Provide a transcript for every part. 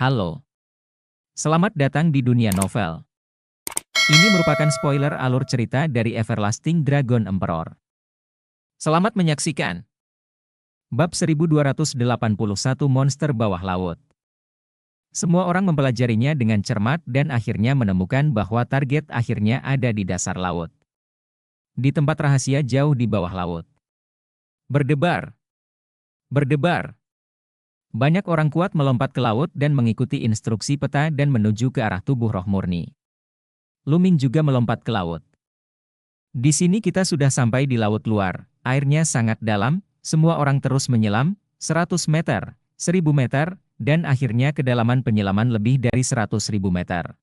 Halo, selamat datang di dunia novel. Ini merupakan spoiler alur cerita dari Everlasting Dragon Emperor. Selamat menyaksikan. Bab 1281 Monster Bawah Laut. Semua orang mempelajarinya dengan cermat dan akhirnya menemukan bahwa target akhirnya ada di dasar laut. Di tempat rahasia jauh di bawah laut. Berdebar. Berdebar. Banyak orang kuat melompat ke laut dan mengikuti instruksi peta dan menuju ke arah tubuh roh murni. Luming juga melompat ke laut. Di sini kita sudah sampai di laut luar, airnya sangat dalam, semua orang terus menyelam, 100 meter, 1000 meter, dan akhirnya kedalaman penyelaman lebih dari 100.000 meter.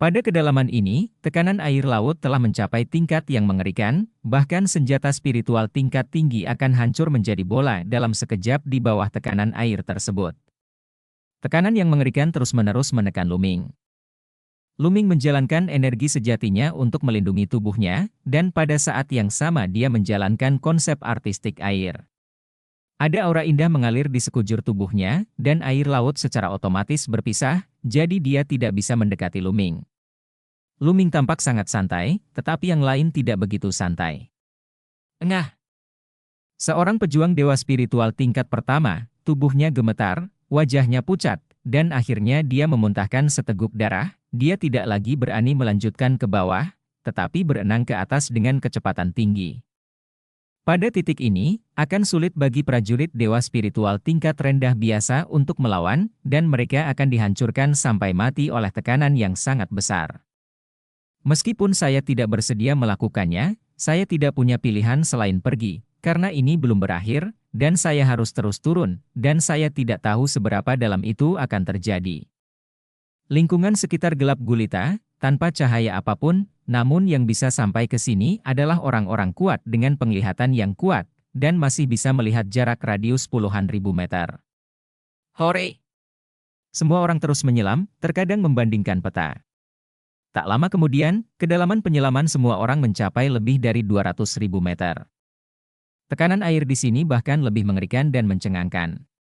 Pada kedalaman ini, tekanan air laut telah mencapai tingkat yang mengerikan, bahkan senjata spiritual tingkat tinggi akan hancur menjadi bola dalam sekejap di bawah tekanan air tersebut. Tekanan yang mengerikan terus-menerus menekan Luming. Luming menjalankan energi sejatinya untuk melindungi tubuhnya, dan pada saat yang sama dia menjalankan konsep artistik air. Ada aura indah mengalir di sekujur tubuhnya, dan air laut secara otomatis berpisah, jadi dia tidak bisa mendekati Luming. Luming tampak sangat santai, tetapi yang lain tidak begitu santai. Engah! Seorang pejuang dewa spiritual tingkat pertama, tubuhnya gemetar, wajahnya pucat, dan akhirnya dia memuntahkan seteguk darah. Dia tidak lagi berani melanjutkan ke bawah, tetapi berenang ke atas dengan kecepatan tinggi. Pada titik ini, akan sulit bagi prajurit dewa spiritual tingkat rendah biasa untuk melawan, dan mereka akan dihancurkan sampai mati oleh tekanan yang sangat besar. Meskipun saya tidak bersedia melakukannya, saya tidak punya pilihan selain pergi, karena ini belum berakhir, dan saya harus terus turun, dan saya tidak tahu seberapa dalam itu akan terjadi. Lingkungan sekitar gelap gulita, tanpa cahaya apapun, namun yang bisa sampai ke sini adalah orang-orang kuat dengan penglihatan yang kuat, dan masih bisa melihat jarak radius puluhan ribu meter. Hore! Semua orang terus menyelam, terkadang membandingkan peta. Tak lama kemudian, kedalaman penyelaman semua orang mencapai lebih dari 200.000 meter. Tekanan air di sini bahkan lebih mengerikan dan mencengangkan.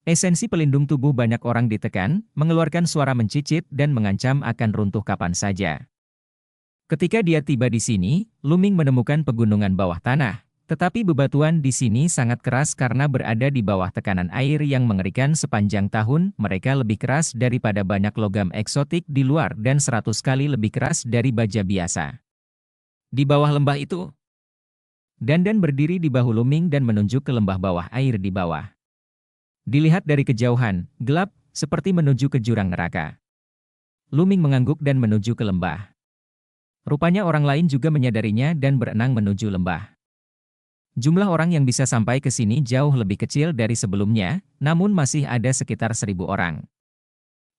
Esensi pelindung tubuh banyak orang ditekan, mengeluarkan suara mencicit dan mengancam akan runtuh kapan saja. Ketika dia tiba di sini, Luming menemukan pegunungan bawah tanah, tetapi bebatuan di sini sangat keras karena berada di bawah tekanan air yang mengerikan sepanjang tahun, mereka lebih keras daripada banyak logam eksotik di luar dan 100 kali lebih keras dari baja biasa. Di bawah lembah itu, Dandan berdiri di bahu Luming dan menunjuk ke lembah bawah air di bawah. Dilihat dari kejauhan, gelap, seperti menuju ke jurang neraka. Luming mengangguk dan menuju ke lembah. Rupanya orang lain juga menyadarinya dan berenang menuju lembah. Jumlah orang yang bisa sampai ke sini jauh lebih kecil dari sebelumnya, namun masih ada sekitar 1.000 orang.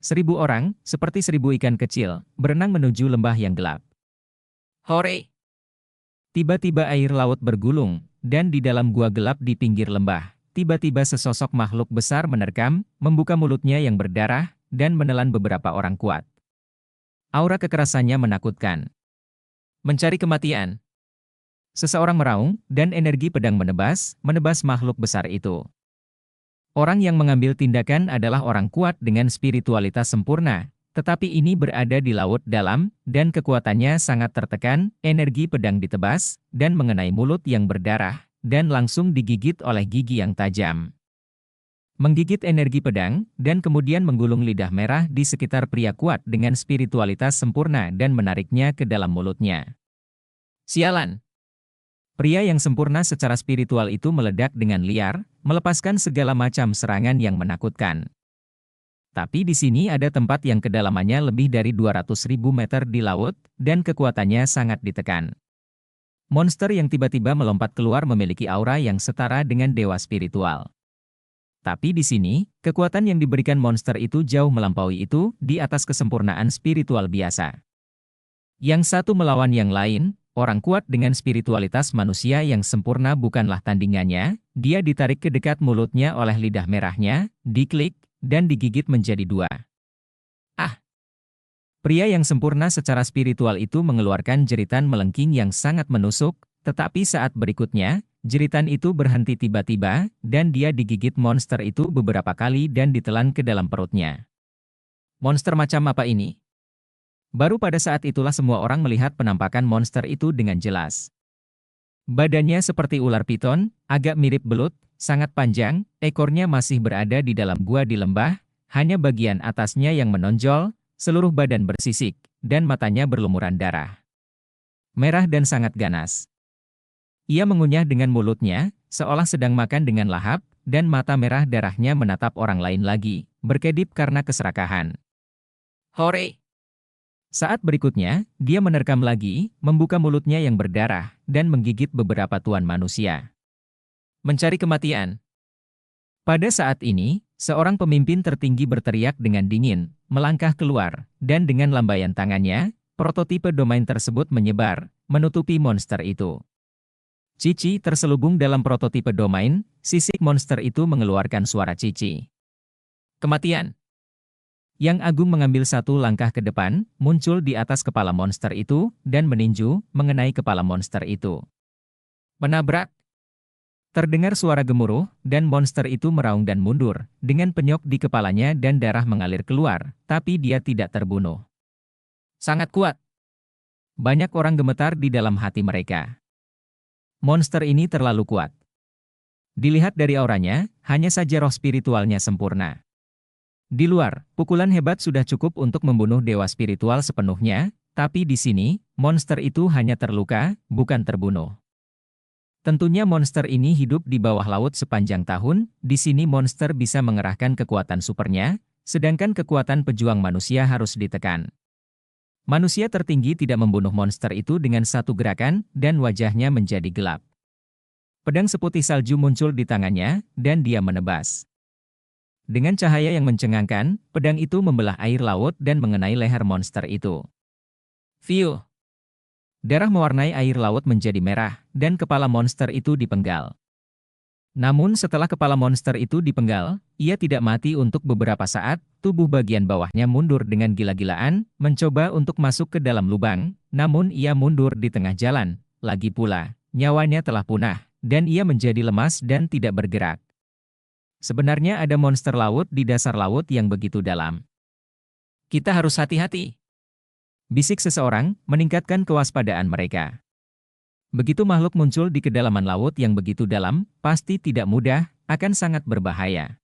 1.000 orang, seperti 1.000 ikan kecil, berenang menuju lembah yang gelap. Hore! Tiba-tiba air laut bergulung, dan di dalam gua gelap di pinggir lembah, tiba-tiba sesosok makhluk besar menerkam, membuka mulutnya yang berdarah, dan menelan beberapa orang kuat. Aura kekerasannya menakutkan. Mencari kematian. Seseorang meraung, dan energi pedang menebas makhluk besar itu. Orang yang mengambil tindakan adalah orang kuat dengan spiritualitas sempurna, tetapi ini berada di laut dalam, dan kekuatannya sangat tertekan, energi pedang ditebas, dan mengenai mulut yang berdarah, dan langsung digigit oleh gigi yang tajam. Menggigit energi pedang, dan kemudian menggulung lidah merah di sekitar pria kuat dengan spiritualitas sempurna dan menariknya ke dalam mulutnya. Sialan! Pria yang sempurna secara spiritual itu meledak dengan liar, melepaskan segala macam serangan yang menakutkan. Tapi di sini ada tempat yang kedalamannya lebih dari 200.000 meter di laut, dan kekuatannya sangat ditekan. Monster yang tiba-tiba melompat keluar memiliki aura yang setara dengan dewa spiritual. Tapi di sini, kekuatan yang diberikan monster itu jauh melampaui itu, di atas kesempurnaan spiritual biasa. Yang satu melawan yang lain, orang kuat dengan spiritualitas manusia yang sempurna bukanlah tandingannya, dia ditarik ke dekat mulutnya oleh lidah merahnya, diklik, dan digigit menjadi 2. Ah! Pria yang sempurna secara spiritual itu mengeluarkan jeritan melengking yang sangat menusuk, tetapi saat berikutnya, Jeritan itu berhenti tiba-tiba, dan dia digigit monster itu beberapa kali dan ditelan ke dalam perutnya. Monster macam apa ini? Baru pada saat itulah semua orang melihat penampakan monster itu dengan jelas. Badannya seperti ular piton, agak mirip belut, sangat panjang, ekornya masih berada di dalam gua di lembah, hanya bagian atasnya yang menonjol, seluruh badan bersisik, dan matanya berlumuran darah. Merah dan sangat ganas. Ia mengunyah dengan mulutnya, seolah sedang makan dengan lahap, dan mata merah darahnya menatap orang lain lagi, berkedip karena keserakahan. Hore! Saat berikutnya, dia menerkam lagi, membuka mulutnya yang berdarah, dan menggigit beberapa tuan manusia. Mencari kematian. Pada saat ini, seorang pemimpin tertinggi berteriak dengan dingin, melangkah keluar, dan dengan lambaian tangannya, prototipe domain tersebut menyebar, menutupi monster itu. Cici terselubung dalam prototipe domain, sisik monster itu mengeluarkan suara cici. Kematian. Yang Agung mengambil satu langkah ke depan, muncul di atas kepala monster itu, dan meninju, mengenai kepala monster itu. Menabrak. Terdengar suara gemuruh, dan monster itu meraung dan mundur, dengan penyok di kepalanya dan darah mengalir keluar, tapi dia tidak terbunuh. Sangat kuat. Banyak orang gemetar di dalam hati mereka. Monster ini terlalu kuat. Dilihat dari auranya, hanya saja roh spiritualnya sempurna. Di luar, pukulan hebat sudah cukup untuk membunuh dewa spiritual sepenuhnya, tapi di sini, monster itu hanya terluka, bukan terbunuh. Tentunya monster ini hidup di bawah laut sepanjang tahun, di sini monster bisa mengerahkan kekuatan supernya, sedangkan kekuatan pejuang manusia harus ditekan. Manusia tertinggi tidak membunuh monster itu dengan satu gerakan, dan wajahnya menjadi gelap. Pedang seputih salju muncul di tangannya, dan dia menebas. Dengan cahaya yang mencengangkan, pedang itu membelah air laut dan mengenai leher monster itu. Fiu! Darah mewarnai air laut menjadi merah, dan kepala monster itu dipenggal. Namun setelah kepala monster itu dipenggal, ia tidak mati untuk beberapa saat, tubuh bagian bawahnya mundur dengan gila-gilaan, mencoba untuk masuk ke dalam lubang, namun ia mundur di tengah jalan. Lagi pula, nyawanya telah punah, dan ia menjadi lemas dan tidak bergerak. Sebenarnya ada monster laut di dasar laut yang begitu dalam. Kita harus hati-hati. Bisik seseorang, meningkatkan kewaspadaan mereka. Begitu makhluk muncul di kedalaman laut yang begitu dalam, pasti tidak mudah, akan sangat berbahaya.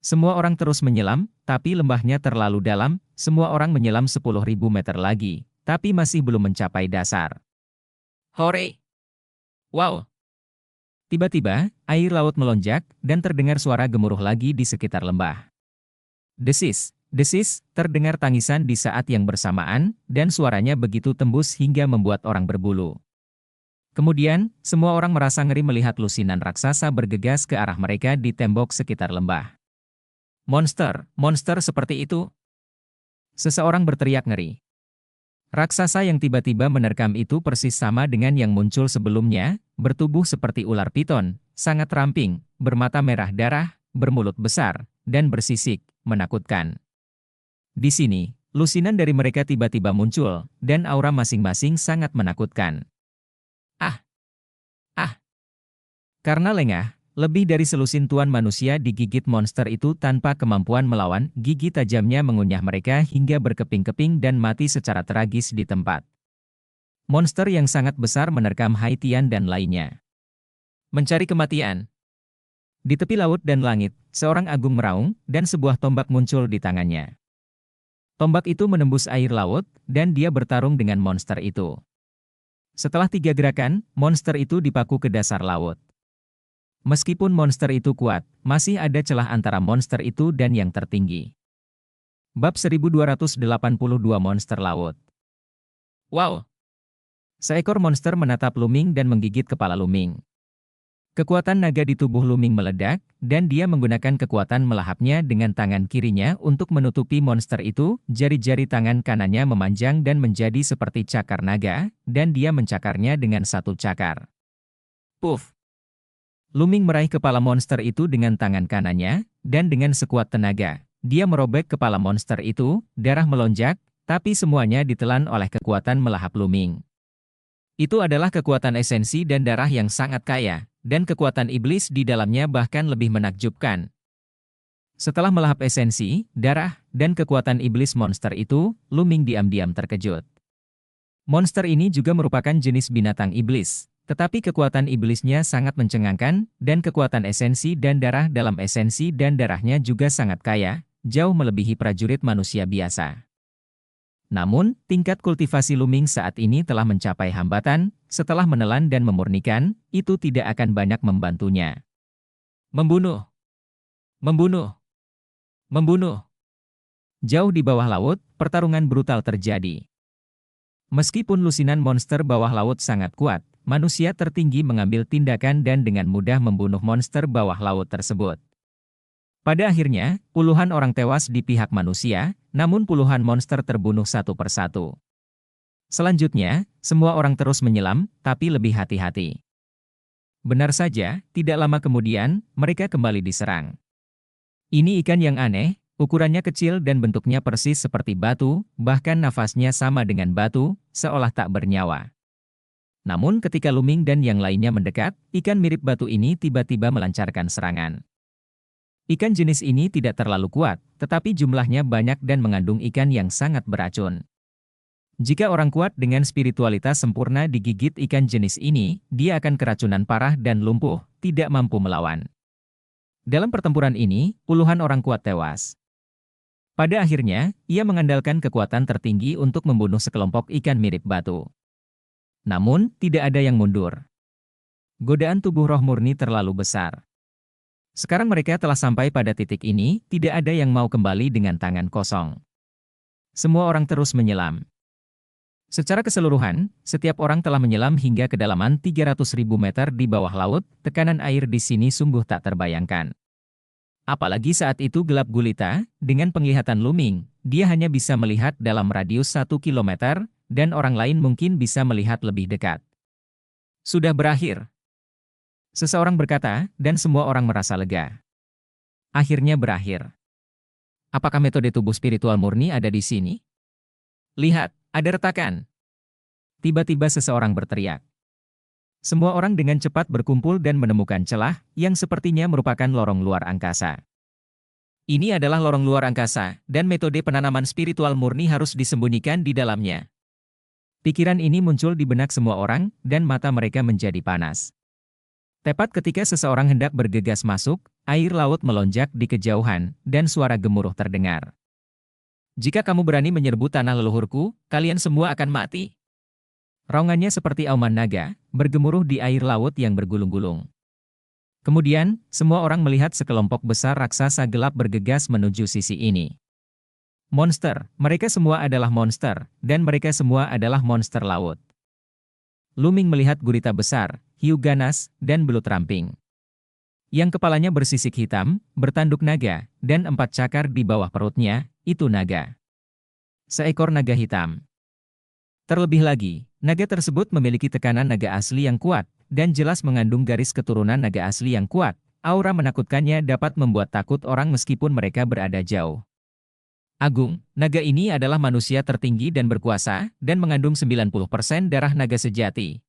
Semua orang terus menyelam, tapi lembahnya terlalu dalam, semua orang menyelam 10.000 meter lagi, tapi masih belum mencapai dasar. Hore! Wow! Tiba-tiba, air laut melonjak, dan terdengar suara gemuruh lagi di sekitar lembah. Desis, desis, terdengar tangisan di saat yang bersamaan, dan suaranya begitu tembus hingga membuat orang berbulu. Kemudian, semua orang merasa ngeri melihat lusinan raksasa bergegas ke arah mereka di tembok sekitar lembah. Monster, monster seperti itu. Seseorang berteriak ngeri. Raksasa yang tiba-tiba menerkam itu persis sama dengan yang muncul sebelumnya, bertubuh seperti ular piton, sangat ramping, bermata merah darah, bermulut besar, dan bersisik, menakutkan. Di sini, lusinan dari mereka tiba-tiba muncul, dan aura masing-masing sangat menakutkan. Karena lengah, lebih dari selusin tuan manusia digigit monster itu tanpa kemampuan melawan, gigi tajamnya mengunyah mereka hingga berkeping-keping dan mati secara tragis di tempat. Monster yang sangat besar menerkam Haitian dan lainnya. Mencari kematian. Di tepi laut dan langit, seorang agung meraung, dan sebuah tombak muncul di tangannya. Tombak itu menembus air laut, dan dia bertarung dengan monster itu. Setelah 3 gerakan, monster itu dipaku ke dasar laut. Meskipun monster itu kuat, masih ada celah antara monster itu dan yang tertinggi. Bab 1282 Monster Laut. Wow! Seekor monster menatap Luming dan menggigit kepala Luming. Kekuatan naga di tubuh Luming meledak, dan dia menggunakan kekuatan melahapnya dengan tangan kirinya untuk menutupi monster itu, jari-jari tangan kanannya memanjang dan menjadi seperti cakar naga, dan dia mencakarnya dengan satu cakar. Puff! Luming meraih kepala monster itu dengan tangan kanannya, dan dengan sekuat tenaga, dia merobek kepala monster itu, darah melonjak, tapi semuanya ditelan oleh kekuatan melahap Luming. Itu adalah kekuatan esensi dan darah yang sangat kaya, dan kekuatan iblis di dalamnya bahkan lebih menakjubkan. Setelah melahap esensi, darah, dan kekuatan iblis monster itu, Luming diam-diam terkejut. Monster ini juga merupakan jenis binatang iblis, tetapi kekuatan iblisnya sangat mencengangkan, dan kekuatan esensi dan darah dalam esensi dan darahnya juga sangat kaya, jauh melebihi prajurit manusia biasa. Namun, tingkat kultivasi Luming saat ini telah mencapai hambatan, setelah menelan dan memurnikan, itu tidak akan banyak membantunya. Membunuh. Membunuh. Membunuh. Jauh di bawah laut, pertarungan brutal terjadi. Meskipun lusinan monster bawah laut sangat kuat, manusia tertinggi mengambil tindakan dan dengan mudah membunuh monster bawah laut tersebut. Pada akhirnya, puluhan orang tewas di pihak manusia, namun puluhan monster terbunuh satu persatu. Selanjutnya, semua orang terus menyelam, tapi lebih hati-hati. Benar saja, tidak lama kemudian, mereka kembali diserang. Ini ikan yang aneh, ukurannya kecil dan bentuknya persis seperti batu, bahkan nafasnya sama dengan batu, seolah tak bernyawa. Namun ketika Luming dan yang lainnya mendekat, ikan mirip batu ini tiba-tiba melancarkan serangan. Ikan jenis ini tidak terlalu kuat, tetapi jumlahnya banyak dan mengandung ikan yang sangat beracun. Jika orang kuat dengan spiritualitas sempurna digigit ikan jenis ini, dia akan keracunan parah dan lumpuh, tidak mampu melawan. Dalam pertempuran ini, puluhan orang kuat tewas. Pada akhirnya, ia mengandalkan kekuatan tertinggi untuk membunuh sekelompok ikan mirip batu. Namun, tidak ada yang mundur. Godaan tubuh roh murni terlalu besar. Sekarang mereka telah sampai pada titik ini, tidak ada yang mau kembali dengan tangan kosong. Semua orang terus menyelam. Secara keseluruhan, setiap orang telah menyelam hingga kedalaman 300.000 meter di bawah laut, tekanan air di sini sungguh tak terbayangkan. Apalagi saat itu gelap gulita, dengan penglihatan Luming, dia hanya bisa melihat dalam radius 1 kilometer, dan orang lain mungkin bisa melihat lebih dekat. Sudah berakhir. Seseorang berkata, dan semua orang merasa lega. Akhirnya berakhir. Apakah metode tubuh spiritual murni ada di sini? Lihat, ada retakan. Tiba-tiba seseorang berteriak. Semua orang dengan cepat berkumpul dan menemukan celah, yang sepertinya merupakan lorong luar angkasa. Ini adalah lorong luar angkasa, dan metode penanaman spiritual murni harus disembunyikan di dalamnya. Pikiran ini muncul di benak semua orang, dan mata mereka menjadi panas. Tepat ketika seseorang hendak bergegas masuk, air laut melonjak di kejauhan, dan suara gemuruh terdengar. Jika kamu berani menyerbu tanah leluhurku, kalian semua akan mati. Raungannya seperti auman naga, bergemuruh di air laut yang bergulung-gulung. Kemudian, semua orang melihat sekelompok besar raksasa gelap bergegas menuju sisi ini. Monster, mereka semua adalah monster, dan mereka semua adalah monster laut. Luming melihat gurita besar, hiu ganas, dan belut ramping. Yang kepalanya bersisik hitam, bertanduk naga, dan 4 cakar di bawah perutnya, itu naga. Seekor naga hitam. Terlebih lagi, naga tersebut memiliki tekanan naga asli yang kuat, dan jelas mengandung garis keturunan naga asli yang kuat. Aura menakutkannya dapat membuat takut orang meskipun mereka berada jauh. Agung, naga ini adalah manusia tertinggi dan berkuasa, dan mengandung 90% darah naga sejati.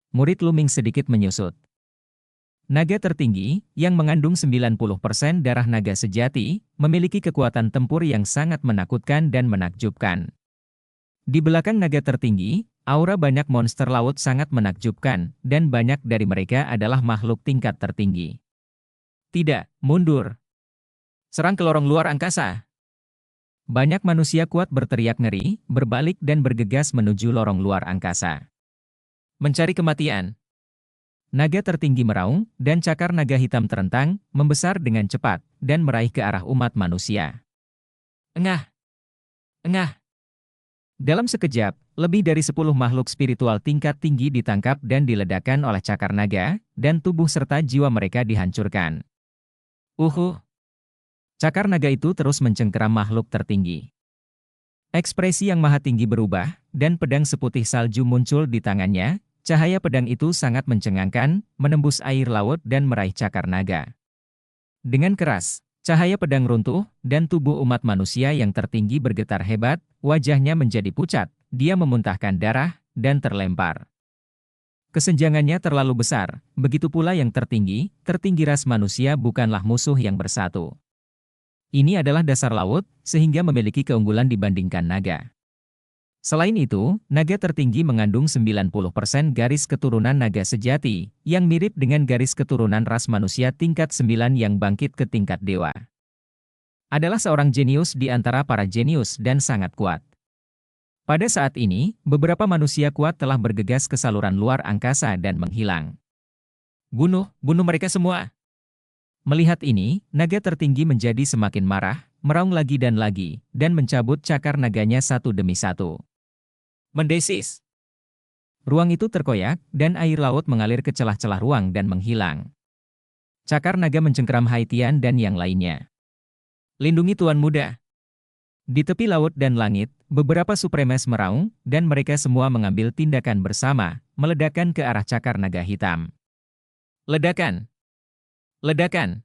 Murid Luming sedikit menyusut. Naga tertinggi, yang mengandung 90% darah naga sejati, memiliki kekuatan tempur yang sangat menakutkan dan menakjubkan. Di belakang naga tertinggi, aura banyak monster laut sangat menakjubkan, dan banyak dari mereka adalah makhluk tingkat tertinggi. Tidak, mundur. Serang ke lorong luar angkasa. Banyak manusia kuat berteriak ngeri, berbalik dan bergegas menuju lorong luar angkasa. Mencari kematian. Naga tertinggi meraung, dan cakar naga hitam terentang, membesar dengan cepat, dan meraih ke arah umat manusia. Engah! Engah! Dalam sekejap, lebih dari 10 makhluk spiritual tingkat tinggi ditangkap dan diledakkan oleh cakar naga, dan tubuh serta jiwa mereka dihancurkan. Cakar naga itu terus mencengkeram makhluk tertinggi. Ekspresi yang maha tinggi berubah, dan pedang seputih salju muncul di tangannya. Cahaya pedang itu sangat mencengangkan, menembus air laut dan meraih cakar naga. Dengan keras, cahaya pedang runtuh, dan tubuh umat manusia yang tertinggi bergetar hebat, wajahnya menjadi pucat, dia memuntahkan darah, dan terlempar. Kesenjangannya terlalu besar, begitu pula yang tertinggi ras manusia bukanlah musuh yang bersatu. Ini adalah dasar laut, sehingga memiliki keunggulan dibandingkan naga. Selain itu, naga tertinggi mengandung 90% garis keturunan naga sejati, yang mirip dengan garis keturunan ras manusia tingkat 9 yang bangkit ke tingkat dewa. Adalah seorang jenius di antara para jenius dan sangat kuat. Pada saat ini, beberapa manusia kuat telah bergegas ke saluran luar angkasa dan menghilang. Bunuh mereka semua. Melihat ini, naga tertinggi menjadi semakin marah, meraung lagi, dan mencabut cakar naganya satu demi satu. Mendesis. Ruang itu terkoyak, dan air laut mengalir ke celah-celah ruang dan menghilang. Cakar naga mencengkeram Haitian dan yang lainnya. Lindungi Tuan Muda. Di tepi laut dan langit, beberapa supremes meraung, dan mereka semua mengambil tindakan bersama, meledakkan ke arah cakar naga hitam. Ledakan! Ledakan!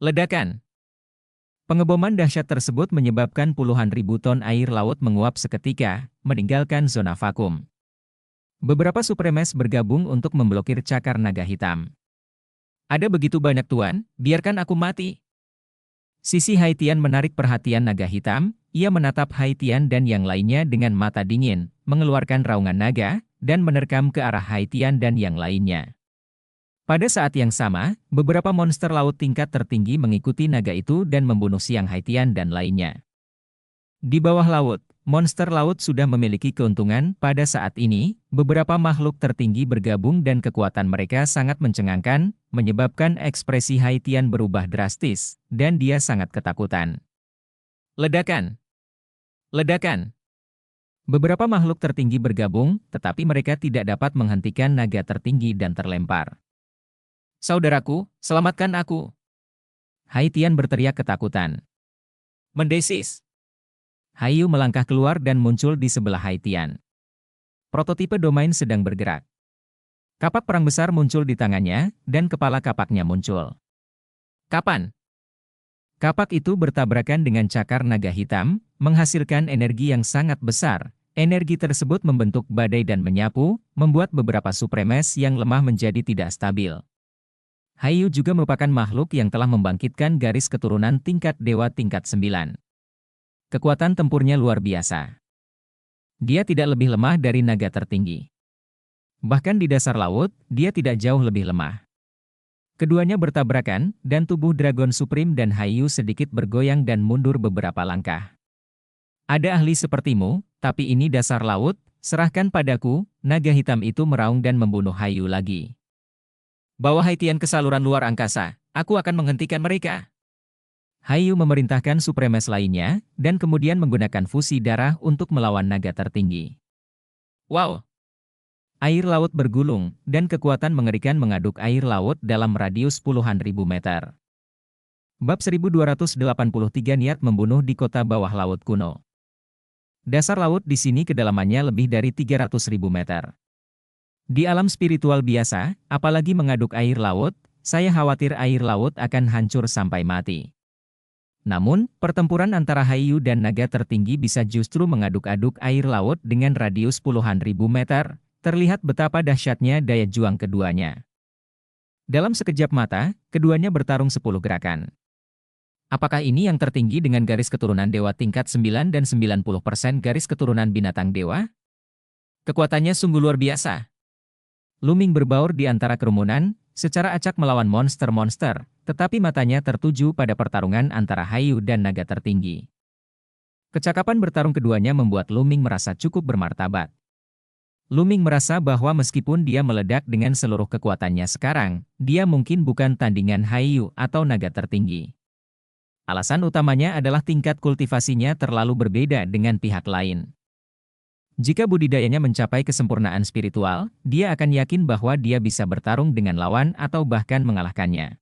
Ledakan! Pengeboman dahsyat tersebut menyebabkan puluhan ribu ton air laut menguap seketika, meninggalkan zona vakum. Beberapa supremes bergabung untuk memblokir cakar naga hitam. Ada begitu banyak tuan, biarkan aku mati. Sisi Haitian menarik perhatian naga hitam, ia menatap Haitian dan yang lainnya dengan mata dingin, mengeluarkan raungan naga, dan menerkam ke arah Haitian dan yang lainnya. Pada saat yang sama, beberapa monster laut tingkat tertinggi mengikuti naga itu dan membunuh siang Haitian dan lainnya. Di bawah laut, monster laut sudah memiliki keuntungan. Pada saat ini, beberapa makhluk tertinggi bergabung dan kekuatan mereka sangat mencengangkan, menyebabkan ekspresi Haitian berubah drastis, dan dia sangat ketakutan. Ledakan! Ledakan! Beberapa makhluk tertinggi bergabung, tetapi mereka tidak dapat menghentikan naga tertinggi dan terlempar. Saudaraku, selamatkan aku! Haitian berteriak ketakutan. Mendesis! Hayu melangkah keluar dan muncul di sebelah Haitian. Prototipe domain sedang bergerak. Kapak perang besar muncul di tangannya, dan kepala kapaknya muncul. Kapan? Kapak itu bertabrakan dengan cakar naga hitam, menghasilkan energi yang sangat besar. Energi tersebut membentuk badai dan menyapu, membuat beberapa supremes yang lemah menjadi tidak stabil. Hayu juga merupakan makhluk yang telah membangkitkan garis keturunan tingkat dewa tingkat 9. Kekuatan tempurnya luar biasa. Dia tidak lebih lemah dari naga tertinggi. Bahkan di dasar laut, dia tidak jauh lebih lemah. Keduanya bertabrakan, dan tubuh Dragon Supreme dan Hayu sedikit bergoyang dan mundur beberapa langkah. Ada ahli sepertimu, tapi ini dasar laut, serahkan padaku. Naga hitam itu meraung dan membunuh Hayu lagi. Bawa Haitian ke saluran luar angkasa, aku akan menghentikan mereka. Hayu memerintahkan supremes lainnya, dan kemudian menggunakan fusi darah untuk melawan naga tertinggi. Wow! Air laut bergulung, dan kekuatan mengerikan mengaduk air laut dalam radius puluhan ribu meter. Bab 1283 Niat membunuh di kota bawah laut kuno. Dasar laut di sini kedalamannya lebih dari 300.000 meter. Di alam spiritual biasa, apalagi mengaduk air laut, saya khawatir air laut akan hancur sampai mati. Namun, pertempuran antara Hayu dan naga tertinggi bisa justru mengaduk-aduk air laut dengan radius puluhan ribu meter, terlihat betapa dahsyatnya daya juang keduanya. Dalam sekejap mata, keduanya bertarung 10 gerakan. Apakah ini yang tertinggi dengan garis keturunan dewa tingkat 9 dan 90% garis keturunan binatang dewa? Kekuatannya sungguh luar biasa. Luming berbaur di antara kerumunan, secara acak melawan monster-monster, tetapi matanya tertuju pada pertarungan antara Hayu dan naga tertinggi. Kecakapan bertarung keduanya membuat Luming merasa cukup bermartabat. Luming merasa bahwa meskipun dia meledak dengan seluruh kekuatannya sekarang, dia mungkin bukan tandingan Hayu atau naga tertinggi. Alasan utamanya adalah tingkat kultivasinya terlalu berbeda dengan pihak lain. Jika budidayanya mencapai kesempurnaan spiritual, dia akan yakin bahwa dia bisa bertarung dengan lawan atau bahkan mengalahkannya.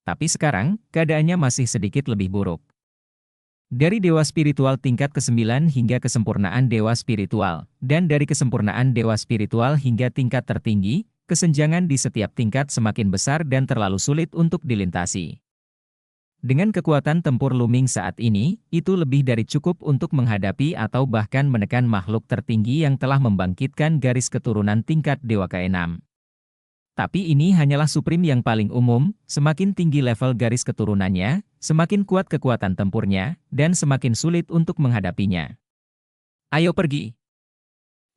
Tapi sekarang, keadaannya masih sedikit lebih buruk. Dari dewa spiritual tingkat ke-9 hingga kesempurnaan dewa spiritual, dan dari kesempurnaan dewa spiritual hingga tingkat tertinggi, kesenjangan di setiap tingkat semakin besar dan terlalu sulit untuk dilintasi. Dengan kekuatan tempur Luming saat ini, itu lebih dari cukup untuk menghadapi atau bahkan menekan makhluk tertinggi yang telah membangkitkan garis keturunan tingkat Dewa ke-6. Tapi ini hanyalah Supreme yang paling umum, semakin tinggi level garis keturunannya, semakin kuat kekuatan tempurnya, dan semakin sulit untuk menghadapinya. Ayo pergi.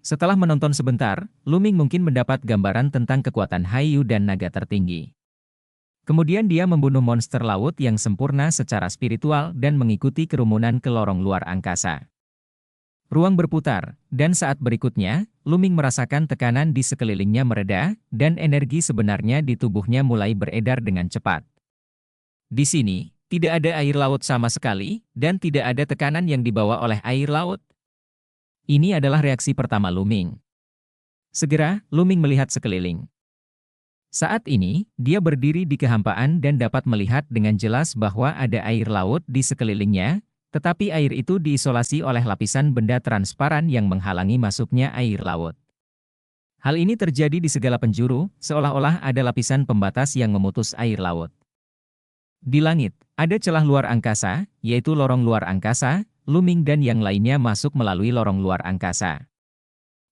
Setelah menonton sebentar, Luming mungkin mendapat gambaran tentang kekuatan Haiyu dan naga tertinggi. Kemudian dia membunuh monster laut yang sempurna secara spiritual dan mengikuti kerumunan ke lorong luar angkasa. Ruang berputar, dan saat berikutnya, Luming merasakan tekanan di sekelilingnya mereda, dan energi sebenarnya di tubuhnya mulai beredar dengan cepat. Di sini, tidak ada air laut sama sekali, dan tidak ada tekanan yang dibawa oleh air laut. Ini adalah reaksi pertama Luming. Segera, Luming melihat sekeliling. Saat ini, dia berdiri di kehampaan dan dapat melihat dengan jelas bahwa ada air laut di sekelilingnya, tetapi air itu diisolasi oleh lapisan benda transparan yang menghalangi masuknya air laut. Hal ini terjadi di segala penjuru, seolah-olah ada lapisan pembatas yang memutus air laut. Di langit, ada celah luar angkasa, yaitu lorong luar angkasa, Luming dan yang lainnya masuk melalui lorong luar angkasa.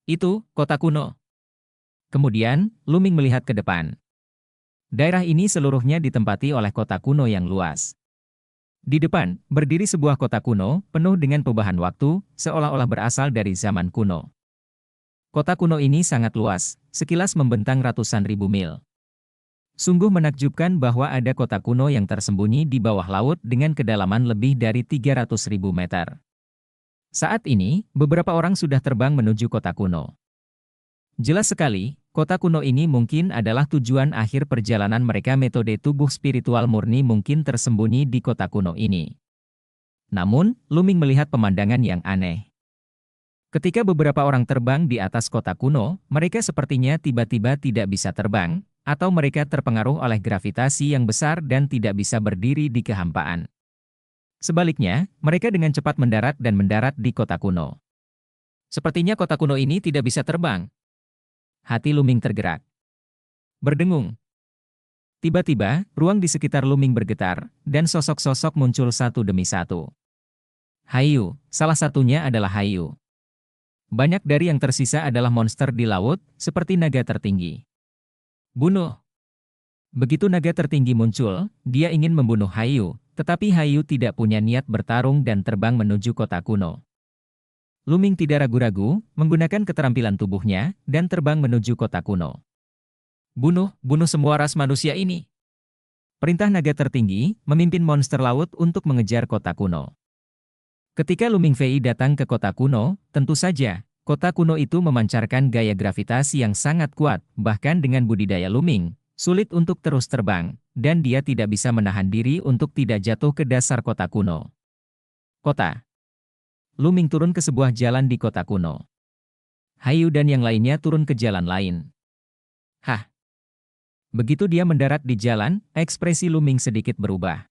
Itu, kota kuno. Kemudian, Luming melihat ke depan. Daerah ini seluruhnya ditempati oleh kota kuno yang luas. Di depan, berdiri sebuah kota kuno, penuh dengan perubahan waktu, seolah-olah berasal dari zaman kuno. Kota kuno ini sangat luas, sekilas membentang ratusan ribu mil. Sungguh menakjubkan bahwa ada kota kuno yang tersembunyi di bawah laut dengan kedalaman lebih dari 300.000 meter. Saat ini, beberapa orang sudah terbang menuju kota kuno. Jelas sekali, kota kuno ini mungkin adalah tujuan akhir perjalanan mereka. Metode tubuh spiritual murni mungkin tersembunyi di kota kuno ini. Namun, Luming melihat pemandangan yang aneh. Ketika beberapa orang terbang di atas kota kuno, mereka sepertinya tiba-tiba tidak bisa terbang, atau mereka terpengaruh oleh gravitasi yang besar dan tidak bisa berdiri di kehampaan. Sebaliknya, mereka dengan cepat mendarat dan mendarat di kota kuno. Sepertinya kota kuno ini tidak bisa terbang. Hati Luming tergerak. Berdengung. Tiba-tiba, ruang di sekitar Luming bergetar, dan sosok-sosok muncul satu demi satu. Haiyu, salah satunya adalah Haiyu. Banyak dari yang tersisa adalah monster di laut, seperti naga tertinggi. Bunuh. Begitu naga tertinggi muncul, dia ingin membunuh Haiyu, tetapi Haiyu tidak punya niat bertarung dan terbang menuju kota kuno. Luming tidak ragu-ragu, menggunakan keterampilan tubuhnya, dan terbang menuju kota kuno. Bunuh semua ras manusia ini. Perintah naga tertinggi, memimpin monster laut untuk mengejar kota kuno. Ketika Luming Fei datang ke kota kuno, tentu saja, kota kuno itu memancarkan gaya gravitasi yang sangat kuat, bahkan dengan budidaya Luming, sulit untuk terus terbang, dan dia tidak bisa menahan diri untuk tidak jatuh ke dasar kota kuno. Kota. Luming turun ke sebuah jalan di kota kuno. Haiyu dan yang lainnya turun ke jalan lain. Hah! Begitu dia mendarat di jalan, ekspresi Luming sedikit berubah.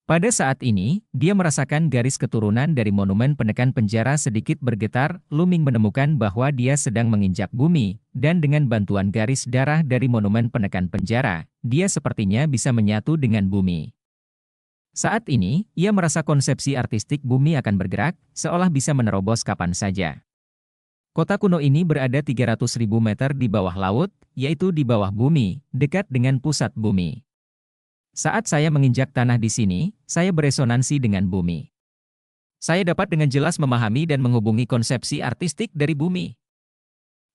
Pada saat ini, dia merasakan garis keturunan dari monumen penekan penjara sedikit bergetar. Luming menemukan bahwa dia sedang menginjak bumi, dan dengan bantuan garis darah dari monumen penekan penjara, dia sepertinya bisa menyatu dengan bumi. Saat ini, ia merasa konsepsi artistik bumi akan bergerak, seolah bisa menerobos kapan saja. Kota kuno ini berada 300.000 meter di bawah laut, yaitu di bawah bumi, dekat dengan pusat bumi. Saat saya menginjak tanah di sini, saya beresonansi dengan bumi. Saya dapat dengan jelas memahami dan menghubungi konsepsi artistik dari bumi.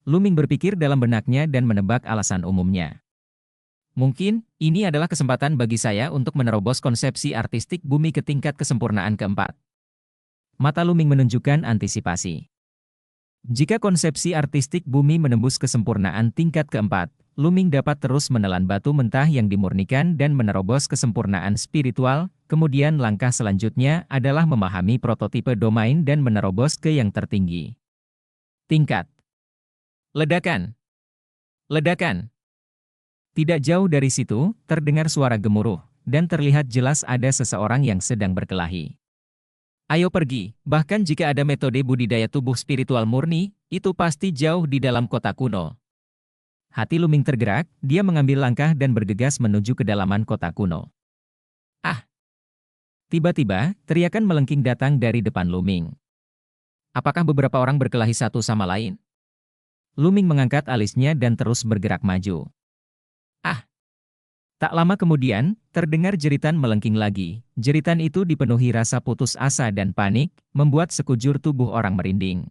Luming berpikir dalam benaknya dan menebak alasan umumnya. Mungkin, ini adalah kesempatan bagi saya untuk menerobos konsepsi artistik bumi ke tingkat kesempurnaan keempat. Mata Luming menunjukkan antisipasi. Jika konsepsi artistik bumi menembus kesempurnaan tingkat keempat, Luming dapat terus menelan batu mentah yang dimurnikan dan menerobos kesempurnaan spiritual. Kemudian langkah selanjutnya adalah memahami prototipe domain dan menerobos ke yang tertinggi. Tingkat. Ledakan. Ledakan. Tidak jauh dari situ, terdengar suara gemuruh, dan terlihat jelas ada seseorang yang sedang berkelahi. Ayo pergi, bahkan jika ada metode budidaya tubuh spiritual murni, itu pasti jauh di dalam kota kuno. Hati Luming tergerak, dia mengambil langkah dan bergegas menuju kedalaman kota kuno. Ah! Tiba-tiba, teriakan melengking datang dari depan Luming. Apakah beberapa orang berkelahi satu sama lain? Luming mengangkat alisnya dan terus bergerak maju. Ah! Tak lama kemudian, terdengar jeritan melengking lagi. Jeritan itu dipenuhi rasa putus asa dan panik, membuat sekujur tubuh orang merinding.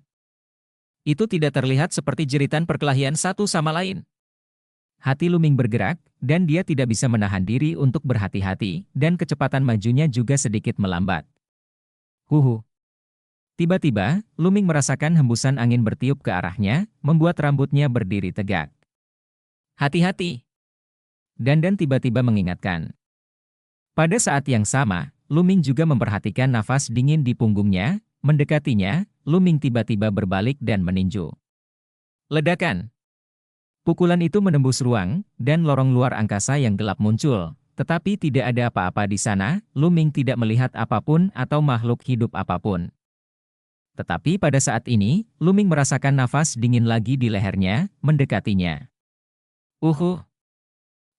Itu tidak terlihat seperti jeritan perkelahian satu sama lain. Hati Luming bergerak, dan dia tidak bisa menahan diri untuk berhati-hati, dan kecepatan majunya juga sedikit melambat. Huhu. Tiba-tiba, Luming merasakan hembusan angin bertiup ke arahnya, membuat rambutnya berdiri tegak. Hati-hati! Dandan tiba-tiba mengingatkan. Pada saat yang sama, Luming juga memperhatikan nafas dingin di punggungnya. Mendekatinya, Luming tiba-tiba berbalik dan meninju. Ledakan! Pukulan itu menembus ruang, dan lorong luar angkasa yang gelap muncul. Tetapi tidak ada apa-apa di sana. Luming tidak melihat apapun atau makhluk hidup apapun. Tetapi pada saat ini, Luming merasakan nafas dingin lagi di lehernya, mendekatinya.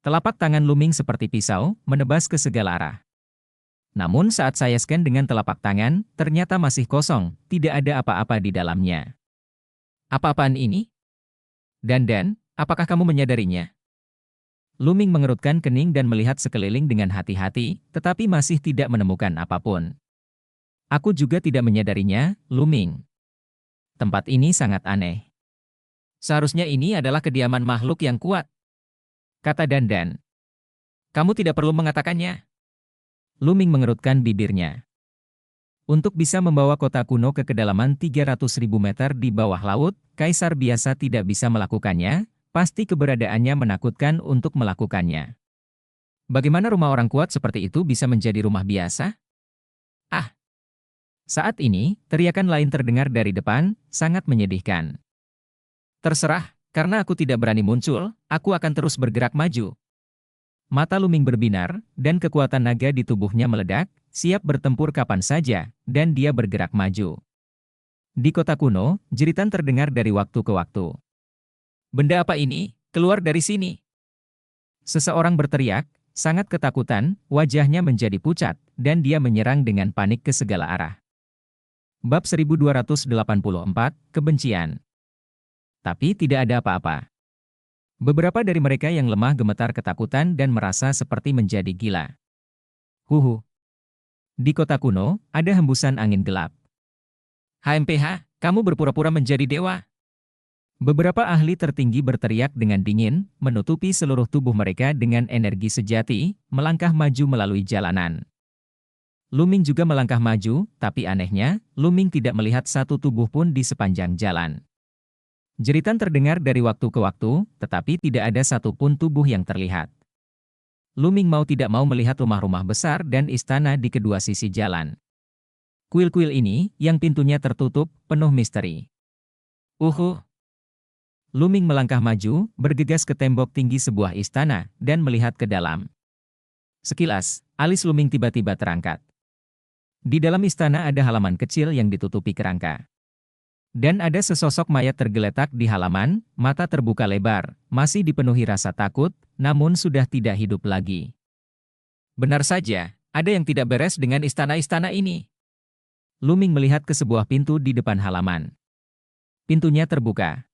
Telapak tangan Luming seperti pisau, menebas ke segala arah. Namun saat saya scan dengan telapak tangan, ternyata masih kosong, tidak ada apa-apa di dalamnya. Apa-apaan ini? Dandan, apakah kamu menyadarinya? Luming mengerutkan kening dan melihat sekeliling dengan hati-hati, tetapi masih tidak menemukan apapun. Aku juga tidak menyadarinya, Luming. Tempat ini sangat aneh. Seharusnya ini adalah kediaman makhluk yang kuat, kata Dandan. Kamu tidak perlu mengatakannya. Luming mengerutkan bibirnya. Untuk bisa membawa kota kuno ke kedalaman 300.000 meter di bawah laut, kaisar biasa tidak bisa melakukannya, pasti keberadaannya menakutkan untuk melakukannya. Bagaimana rumah orang kuat seperti itu bisa menjadi rumah biasa? Ah! Saat ini, teriakan lain terdengar dari depan, sangat menyedihkan. Terserah, karena aku tidak berani muncul, aku akan terus bergerak maju. Mata Luming berbinar, dan kekuatan naga di tubuhnya meledak, siap bertempur kapan saja, dan dia bergerak maju. Di kota kuno, jeritan terdengar dari waktu ke waktu. Benda apa ini? Keluar dari sini! Seseorang berteriak, sangat ketakutan, wajahnya menjadi pucat, dan dia menyerang dengan panik ke segala arah. Bab 1284, Kebencian. Tapi tidak ada apa-apa. Beberapa dari mereka yang lemah gemetar ketakutan dan merasa seperti menjadi gila. Huhu. Di kota kuno, ada hembusan angin gelap. HMPH, kamu berpura-pura menjadi dewa. Beberapa ahli tertinggi berteriak dengan dingin, menutupi seluruh tubuh mereka dengan energi sejati, melangkah maju melalui jalanan. Luming juga melangkah maju, tapi anehnya, Luming tidak melihat satu tubuh pun di sepanjang jalan. Jeritan terdengar dari waktu ke waktu, tetapi tidak ada satupun tubuh yang terlihat. Luming mau tidak mau melihat rumah-rumah besar dan istana di kedua sisi jalan. Kuil-kuil ini, yang pintunya tertutup, penuh misteri. Luming melangkah maju, bergegas ke tembok tinggi sebuah istana, dan melihat ke dalam. Sekilas, alis Luming tiba-tiba terangkat. Di dalam istana ada halaman kecil yang ditutupi kerangka. Dan ada sesosok mayat tergeletak di halaman, mata terbuka lebar, masih dipenuhi rasa takut, namun sudah tidak hidup lagi. Benar saja, ada yang tidak beres dengan istana-istana ini. Luming melihat ke sebuah pintu di depan halaman. Pintunya terbuka.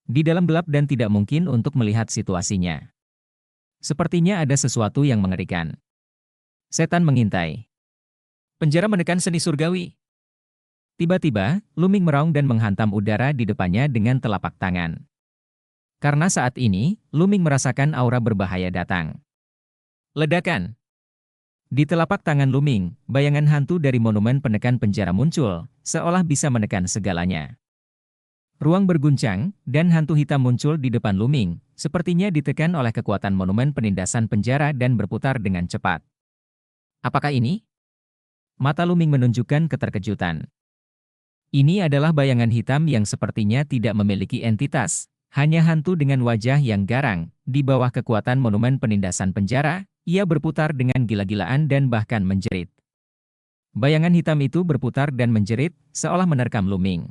Di dalam gelap dan tidak mungkin untuk melihat situasinya. Sepertinya ada sesuatu yang mengerikan. Setan mengintai. Penjara menekan seni surgawi. Tiba-tiba, Luming meraung dan menghantam udara di depannya dengan telapak tangan. Karena saat ini, Luming merasakan aura berbahaya datang. Ledakan! Di telapak tangan Luming, bayangan hantu dari monumen penekan penjara muncul, seolah bisa menekan segalanya. Ruang berguncang, dan hantu hitam muncul di depan Luming, sepertinya ditekan oleh kekuatan monumen penindasan penjara dan berputar dengan cepat. Apakah ini? Mata Luming menunjukkan keterkejutan. Ini adalah bayangan hitam yang sepertinya tidak memiliki entitas, hanya hantu dengan wajah yang garang. Di bawah kekuatan monumen penindasan penjara, ia berputar dengan gila-gilaan dan bahkan menjerit. Bayangan hitam itu berputar dan menjerit, seolah menerkam Luming.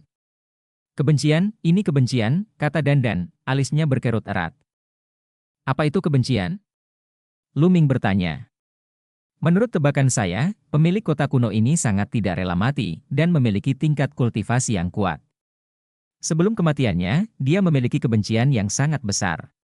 Kebencian, ini kebencian, kata Dandan, alisnya berkerut erat. Apa itu kebencian? Luming bertanya. Menurut tebakan saya, pemilik kota kuno ini sangat tidak rela mati dan memiliki tingkat kultivasi yang kuat. Sebelum kematiannya, dia memiliki kebencian yang sangat besar.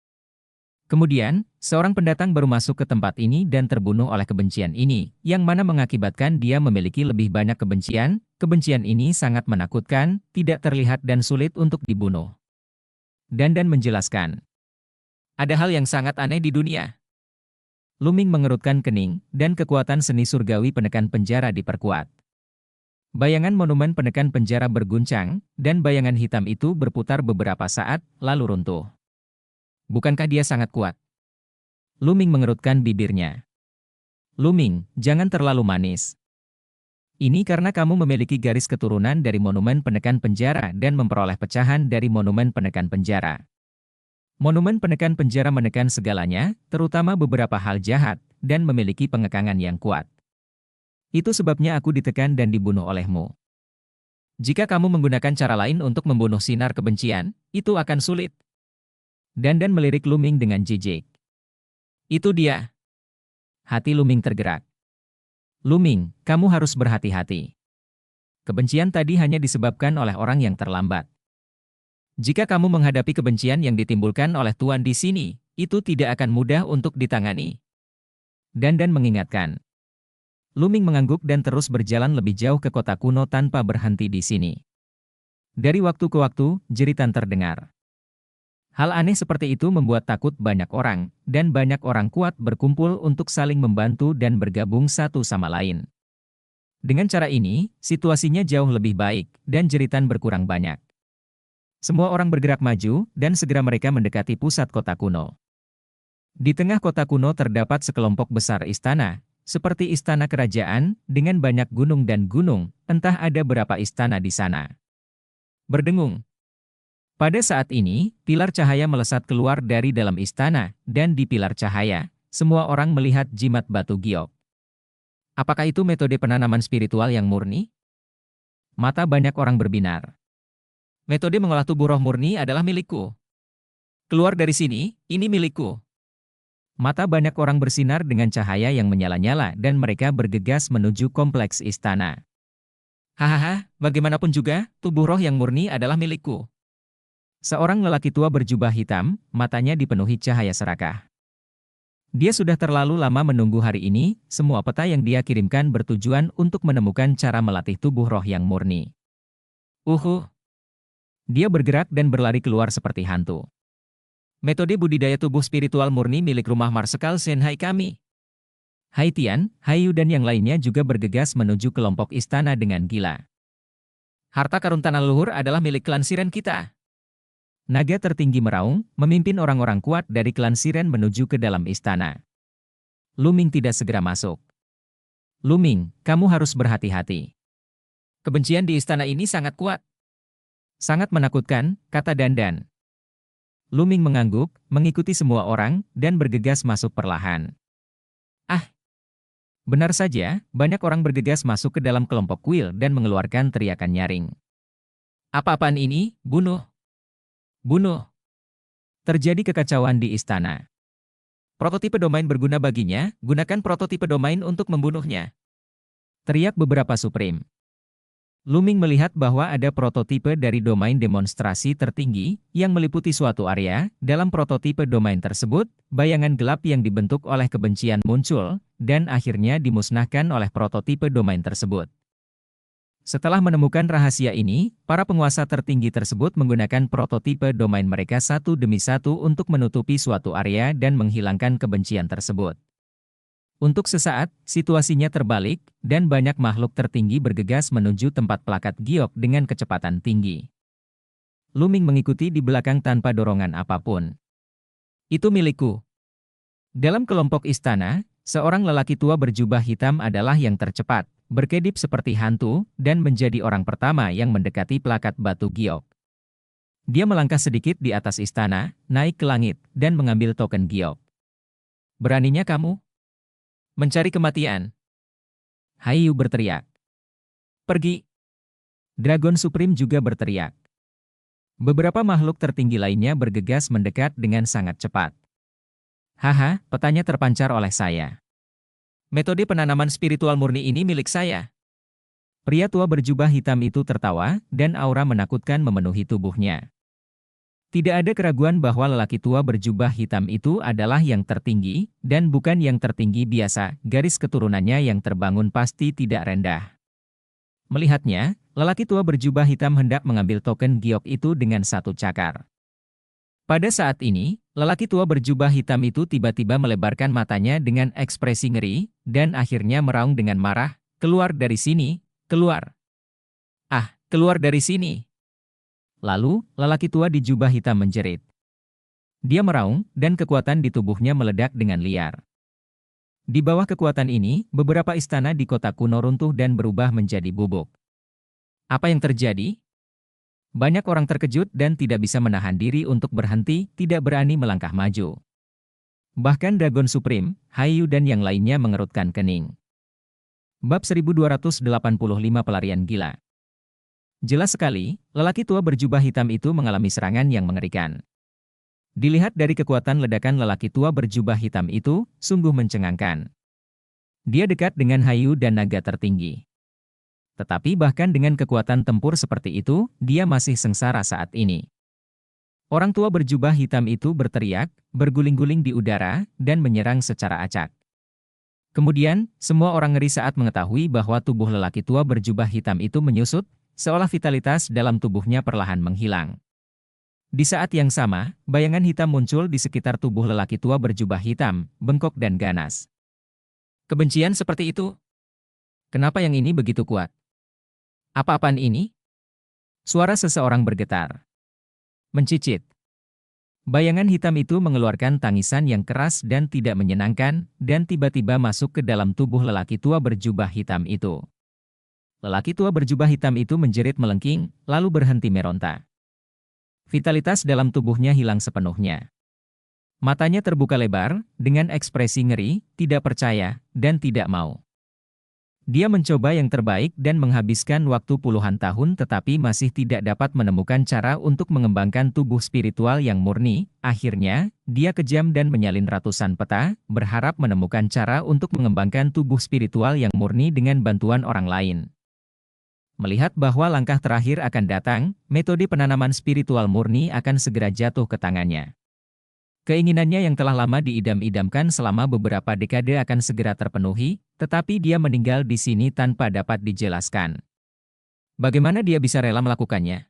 Kemudian, seorang pendatang baru masuk ke tempat ini dan terbunuh oleh kebencian ini, yang mana mengakibatkan dia memiliki lebih banyak kebencian. Kebencian ini sangat menakutkan, tidak terlihat dan sulit untuk dibunuh. Dan menjelaskan, ada hal yang sangat aneh di dunia. Luming mengerutkan kening, dan kekuatan seni surgawi penekan penjara diperkuat. Bayangan monumen penekan penjara berguncang, dan bayangan hitam itu berputar beberapa saat, lalu runtuh. Bukankah dia sangat kuat? Luming mengerutkan bibirnya. Luming, jangan terlalu manis. Ini karena kamu memiliki garis keturunan dari monumen penekan penjara dan memperoleh pecahan dari monumen penekan penjara. Monumen penekan penjara menekan segalanya, terutama beberapa hal jahat, dan memiliki pengekangan yang kuat. Itu sebabnya aku ditekan dan dibunuh olehmu. Jika kamu menggunakan cara lain untuk membunuh sinar kebencian, itu akan sulit. Dan melirik Luming dengan jijik. Itu dia. Hati Luming tergerak. Luming, kamu harus berhati-hati. Kebencian tadi hanya disebabkan oleh orang yang terlambat. Jika kamu menghadapi kebencian yang ditimbulkan oleh Tuan di sini, itu tidak akan mudah untuk ditangani. Dan mengingatkan. Luming mengangguk dan terus berjalan lebih jauh ke kota kuno tanpa berhenti di sini. Dari waktu ke waktu, jeritan terdengar. Hal aneh seperti itu membuat takut banyak orang, dan banyak orang kuat berkumpul untuk saling membantu dan bergabung satu sama lain. Dengan cara ini, situasinya jauh lebih baik, dan jeritan berkurang banyak. Semua orang bergerak maju, dan segera mereka mendekati pusat kota kuno. Di tengah kota kuno terdapat sekelompok besar istana, seperti istana kerajaan, dengan banyak gunung dan gunung, entah ada berapa istana di sana. Berdengung. Pada saat ini, pilar cahaya melesat keluar dari dalam istana, dan di pilar cahaya, semua orang melihat jimat batu giok. Apakah itu metode penanaman spiritual yang murni? Mata banyak orang berbinar. Metode mengolah tubuh roh murni adalah milikku. Keluar dari sini, ini milikku. Mata banyak orang bersinar dengan cahaya yang menyala-nyala dan mereka bergegas menuju kompleks istana. Hahaha, bagaimanapun juga, tubuh roh yang murni adalah milikku. Seorang lelaki tua berjubah hitam, matanya dipenuhi cahaya serakah. Dia sudah terlalu lama menunggu hari ini, semua peta yang dia kirimkan bertujuan untuk menemukan cara melatih tubuh roh yang murni. Dia bergerak dan berlari keluar seperti hantu. Metode budidaya tubuh spiritual murni milik rumah Marsekal Shanghai kami. Hai Tian, Hai Yu dan yang lainnya juga bergegas menuju kelompok istana dengan gila. Harta karun tanah leluhur adalah milik klan Siren kita. Naga tertinggi meraung, memimpin orang-orang kuat dari klan Siren menuju ke dalam istana. Luming tidak segera masuk. Luming, kamu harus berhati-hati. Kebencian di istana ini sangat kuat. Sangat menakutkan, kata Dandan. Luming mengangguk, mengikuti semua orang, dan bergegas masuk perlahan. Benar saja, banyak orang bergegas masuk ke dalam kelompok kuil dan mengeluarkan teriakan nyaring. Apa-apaan ini? Bunuh! Bunuh! Terjadi kekacauan di istana. Prototipe domain berguna baginya, gunakan prototipe domain untuk membunuhnya. Teriak beberapa Supreme. Luming melihat bahwa ada prototipe dari domain demonstrasi tertinggi yang meliputi suatu area. Dalam prototipe domain tersebut, bayangan gelap yang dibentuk oleh kebencian muncul, dan akhirnya dimusnahkan oleh prototipe domain tersebut. Setelah menemukan rahasia ini, para penguasa tertinggi tersebut menggunakan prototipe domain mereka satu demi satu untuk menutupi suatu area dan menghilangkan kebencian tersebut. Untuk sesaat, situasinya terbalik, dan banyak makhluk tertinggi bergegas menuju tempat plakat giok dengan kecepatan tinggi. Luming mengikuti di belakang tanpa dorongan apapun. Itu milikku. Dalam kelompok istana, seorang lelaki tua berjubah hitam adalah yang tercepat, berkedip seperti hantu, dan menjadi orang pertama yang mendekati plakat batu giok. Dia melangkah sedikit di atas istana, naik ke langit, dan mengambil token giok. Beraninya kamu? Mencari kematian. Hai Yu berteriak. Pergi. Dragon Supreme juga berteriak. Beberapa makhluk tertinggi lainnya bergegas mendekat dengan sangat cepat. Haha, petanya terpancar oleh saya. Metode penanaman spiritual murni ini milik saya. Pria tua berjubah hitam itu tertawa, dan aura menakutkan memenuhi tubuhnya. Tidak ada keraguan bahwa lelaki tua berjubah hitam itu adalah yang tertinggi, dan bukan yang tertinggi biasa, garis keturunannya yang terbangun pasti tidak rendah. Melihatnya, lelaki tua berjubah hitam hendak mengambil token giok itu dengan satu cakar. Pada saat ini, lelaki tua berjubah hitam itu tiba-tiba melebarkan matanya dengan ekspresi ngeri, dan akhirnya meraung dengan marah, "Keluar dari sini, keluar! Ah, keluar dari sini!" Lalu, lelaki tua di jubah hitam menjerit. Dia meraung, dan kekuatan di tubuhnya meledak dengan liar. Di bawah kekuatan ini, beberapa istana di kota kuno runtuh dan berubah menjadi bubuk. Apa yang terjadi? Banyak orang terkejut dan tidak bisa menahan diri untuk berhenti, tidak berani melangkah maju. Bahkan Dragon Supreme, Haiyu dan yang lainnya mengerutkan kening. Bab 1285 Pelarian Gila. Jelas sekali, lelaki tua berjubah hitam itu mengalami serangan yang mengerikan. Dilihat dari kekuatan ledakan lelaki tua berjubah hitam itu, sungguh mencengangkan. Dia dekat dengan Haiyu dan naga tertinggi. Tetapi bahkan dengan kekuatan tempur seperti itu, dia masih sengsara saat ini. Orang tua berjubah hitam itu berteriak, berguling-guling di udara, dan menyerang secara acak. Kemudian, semua orang ngeri saat mengetahui bahwa tubuh lelaki tua berjubah hitam itu menyusut, seolah vitalitas dalam tubuhnya perlahan menghilang. Di saat yang sama, bayangan hitam muncul di sekitar tubuh lelaki tua berjubah hitam, bengkok dan ganas. Kebencian seperti itu? Kenapa yang ini begitu kuat? Apa-apaan ini? Suara seseorang bergetar. Mencicit. Bayangan hitam itu mengeluarkan tangisan yang keras dan tidak menyenangkan, dan tiba-tiba masuk ke dalam tubuh lelaki tua berjubah hitam itu. Lelaki tua berjubah hitam itu menjerit melengking, lalu berhenti meronta. Vitalitas dalam tubuhnya hilang sepenuhnya. Matanya terbuka lebar, dengan ekspresi ngeri, tidak percaya, dan tidak mau. Dia mencoba yang terbaik dan menghabiskan waktu puluhan tahun tetapi masih tidak dapat menemukan cara untuk mengembangkan tubuh spiritual yang murni. Akhirnya, dia kejam dan menyalin ratusan peta, berharap menemukan cara untuk mengembangkan tubuh spiritual yang murni dengan bantuan orang lain. Melihat bahwa langkah terakhir akan datang, metode penanaman spiritual murni akan segera jatuh ke tangannya. Keinginannya yang telah lama diidam-idamkan selama beberapa dekade akan segera terpenuhi, tetapi dia meninggal di sini tanpa dapat dijelaskan. Bagaimana dia bisa rela melakukannya?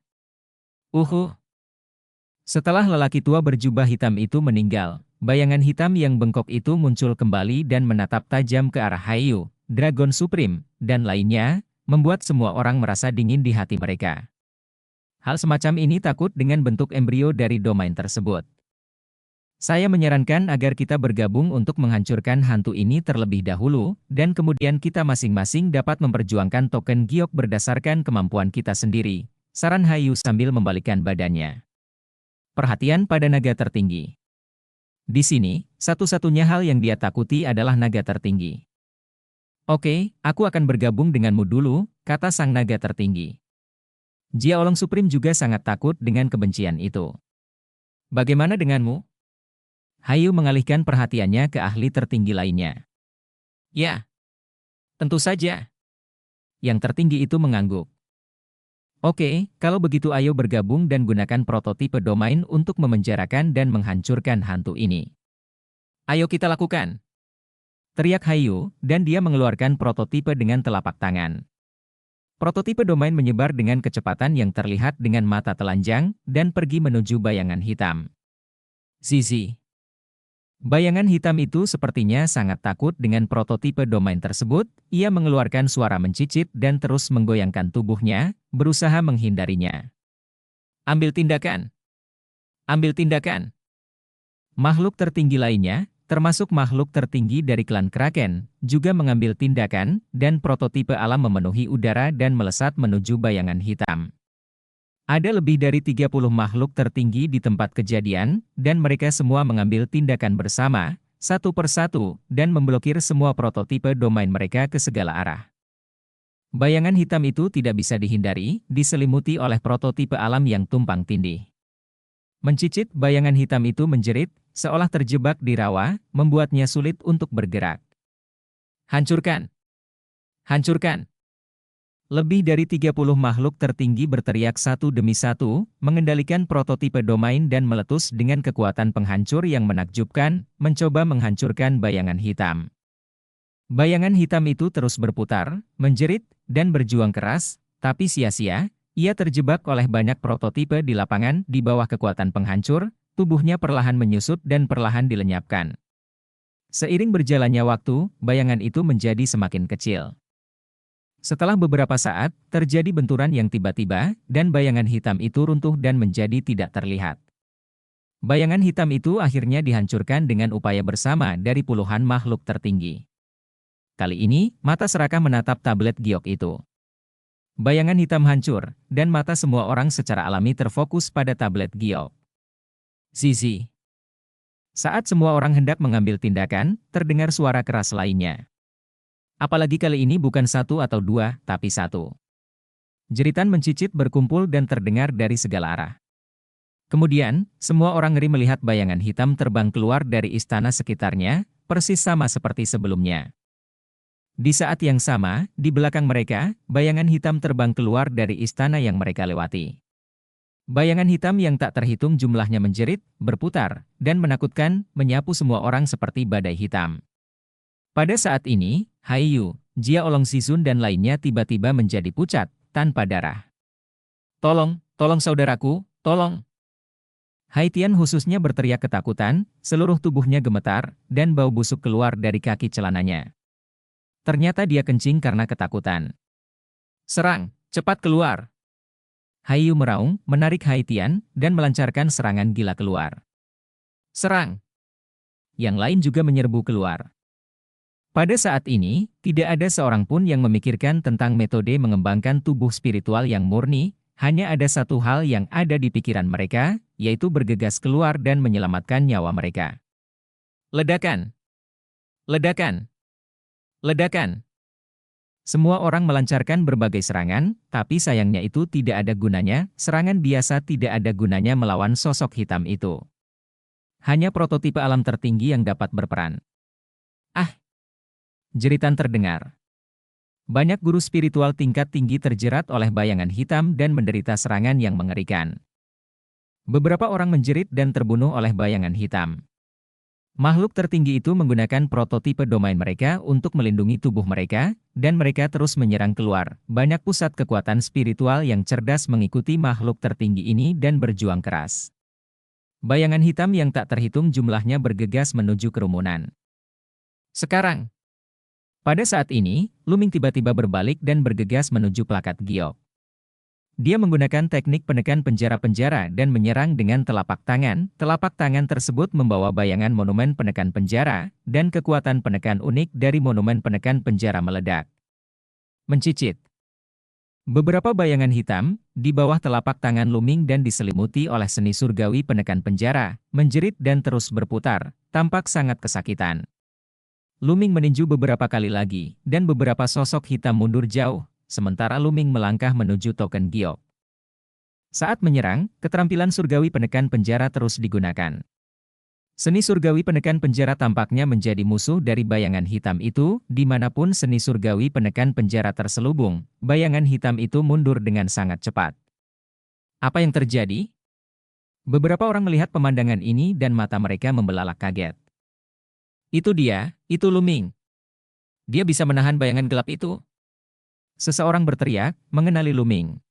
Setelah lelaki tua berjubah hitam itu meninggal, bayangan hitam yang bengkok itu muncul kembali dan menatap tajam ke arah Haiyu, Dragon Supreme, dan lainnya, membuat semua orang merasa dingin di hati mereka. Hal semacam ini takut dengan bentuk embrio dari domain tersebut. Saya menyarankan agar kita bergabung untuk menghancurkan hantu ini terlebih dahulu, dan kemudian kita masing-masing dapat memperjuangkan token giok berdasarkan kemampuan kita sendiri, saran Haiyu sambil membalikkan badannya. Perhatian pada naga tertinggi. Di sini, satu-satunya hal yang dia takuti adalah naga tertinggi. Oke, aku akan bergabung denganmu dulu, kata sang naga tertinggi. Jia Olong Supreme juga sangat takut dengan kebencian itu. Bagaimana denganmu? Haiyu mengalihkan perhatiannya ke ahli tertinggi lainnya. Ya, tentu saja. Yang tertinggi itu mengangguk. Oke, kalau begitu ayo bergabung dan gunakan prototipe domain untuk memenjarakan dan menghancurkan hantu ini. Ayo kita lakukan. Teriak Haiyu, dan dia mengeluarkan prototipe dengan telapak tangan. Prototipe domain menyebar dengan kecepatan yang terlihat dengan mata telanjang, dan pergi menuju bayangan hitam. Zizi. Bayangan hitam itu sepertinya sangat takut dengan prototipe domain tersebut, ia mengeluarkan suara mencicit dan terus menggoyangkan tubuhnya, berusaha menghindarinya. Ambil tindakan. Ambil tindakan. Makhluk tertinggi lainnya, termasuk makhluk tertinggi dari klan Kraken, juga mengambil tindakan, dan prototipe alam memenuhi udara dan melesat menuju bayangan hitam. Ada lebih dari 30 makhluk tertinggi di tempat kejadian, dan mereka semua mengambil tindakan bersama, satu persatu, dan memblokir semua prototipe domain mereka ke segala arah. Bayangan hitam itu tidak bisa dihindari, diselimuti oleh prototipe alam yang tumpang tindih. Mencicit, bayangan hitam itu menjerit, seolah terjebak di rawa, membuatnya sulit untuk bergerak. Hancurkan! Hancurkan! Lebih dari 30 makhluk tertinggi berteriak satu demi satu, mengendalikan prototipe domain dan meletus dengan kekuatan penghancur yang menakjubkan, mencoba menghancurkan bayangan hitam. Bayangan hitam itu terus berputar, menjerit, dan berjuang keras, tapi sia-sia, ia terjebak oleh banyak prototipe di lapangan di bawah kekuatan penghancur, tubuhnya perlahan menyusut dan perlahan dilenyapkan. Seiring berjalannya waktu, bayangan itu menjadi semakin kecil. Setelah beberapa saat, terjadi benturan yang tiba-tiba, dan bayangan hitam itu runtuh dan menjadi tidak terlihat. Bayangan hitam itu akhirnya dihancurkan dengan upaya bersama dari puluhan makhluk tertinggi. Kali ini, mata serakah menatap tablet giok itu. Bayangan hitam hancur, dan mata semua orang secara alami terfokus pada tablet giok. Zizi. Saat semua orang hendak mengambil tindakan, terdengar suara keras lainnya. Apalagi kali ini bukan satu atau dua, tapi satu. Jeritan mencicit berkumpul dan terdengar dari segala arah. Kemudian, semua orang ngeri melihat bayangan hitam terbang keluar dari istana sekitarnya, persis sama seperti sebelumnya. Di saat yang sama, di belakang mereka, bayangan hitam terbang keluar dari istana yang mereka lewati. Bayangan hitam yang tak terhitung jumlahnya menjerit, berputar, dan menakutkan, menyapu semua orang seperti badai hitam. Pada saat ini, Haiyu, Jia Olong Sisun dan lainnya tiba-tiba menjadi pucat, tanpa darah. Tolong, tolong saudaraku, tolong! Haitian khususnya berteriak ketakutan, seluruh tubuhnya gemetar, dan bau busuk keluar dari kaki celananya. Ternyata dia kencing karena ketakutan. Serang, cepat keluar! Haiyu meraung, menarik Haitian, dan melancarkan serangan gila keluar. Serang! Yang lain juga menyerbu keluar. Pada saat ini, tidak ada seorang pun yang memikirkan tentang metode mengembangkan tubuh spiritual yang murni, hanya ada satu hal yang ada di pikiran mereka, yaitu bergegas keluar dan menyelamatkan nyawa mereka. Ledakan! Ledakan! Ledakan! Semua orang melancarkan berbagai serangan, tapi sayangnya itu tidak ada gunanya, serangan biasa tidak ada gunanya melawan sosok hitam itu. Hanya prototipe alam tertinggi yang dapat berperan. Ah! Jeritan terdengar. Banyak guru spiritual tingkat tinggi terjerat oleh bayangan hitam dan menderita serangan yang mengerikan. Beberapa orang menjerit dan terbunuh oleh bayangan hitam. Makhluk tertinggi itu menggunakan prototipe domain mereka untuk melindungi tubuh mereka, dan mereka terus menyerang keluar. Banyak pusat kekuatan spiritual yang cerdas mengikuti makhluk tertinggi ini dan berjuang keras. Bayangan hitam yang tak terhitung jumlahnya bergegas menuju kerumunan. Sekarang! Pada saat ini, Luming tiba-tiba berbalik dan bergegas menuju plakat giok. Dia menggunakan teknik penekan penjara-penjara dan menyerang dengan telapak tangan. Telapak tangan tersebut membawa bayangan monumen penekan penjara, dan kekuatan penekan unik dari monumen penekan penjara meledak. Mencicit. Beberapa bayangan hitam, di bawah telapak tangan Luming dan diselimuti oleh seni surgawi penekan penjara, menjerit dan terus berputar, tampak sangat kesakitan. Luming meninju beberapa kali lagi, dan beberapa sosok hitam mundur jauh, sementara Luming melangkah menuju token giok. Saat menyerang, keterampilan surgawi penekan penjara terus digunakan. Seni surgawi penekan penjara tampaknya menjadi musuh dari bayangan hitam itu, dimanapun seni surgawi penekan penjara terselubung, bayangan hitam itu mundur dengan sangat cepat. Apa yang terjadi? Beberapa orang melihat pemandangan ini dan mata mereka membelalak kaget. Itu dia, itu Luming. Dia bisa menahan bayangan gelap itu. Seseorang berteriak, mengenali Luming.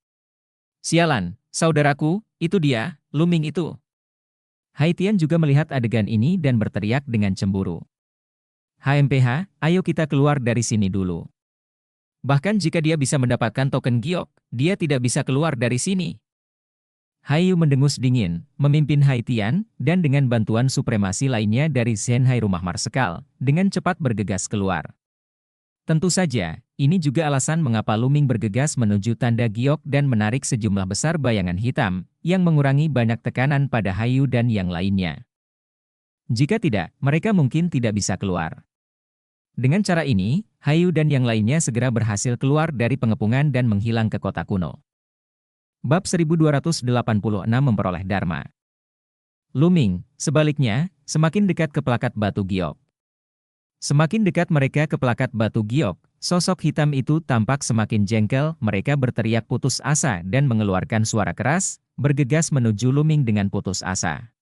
Sialan, saudaraku, itu dia, Luming itu. Haitian juga melihat adegan ini dan berteriak dengan cemburu. HMPH, ayo kita keluar dari sini dulu. Bahkan jika dia bisa mendapatkan token giok, dia tidak bisa keluar dari sini. Haiyu mendengus dingin, memimpin Haitian, dan dengan bantuan supremasi lainnya dari Zenhai Rumah Marsekal, dengan cepat bergegas keluar. Tentu saja, ini juga alasan mengapa Luming bergegas menuju tanda giok dan menarik sejumlah besar bayangan hitam, yang mengurangi banyak tekanan pada Haiyu dan yang lainnya. Jika tidak, mereka mungkin tidak bisa keluar. Dengan cara ini, Haiyu dan yang lainnya segera berhasil keluar dari pengepungan dan menghilang ke kota kuno. Bab 1286 memperoleh Dharma. Luming, sebaliknya, semakin dekat ke plakat batu giok. Semakin dekat mereka ke plakat batu giok, sosok hitam itu tampak semakin jengkel, mereka berteriak putus asa dan mengeluarkan suara keras, bergegas menuju Luming dengan putus asa.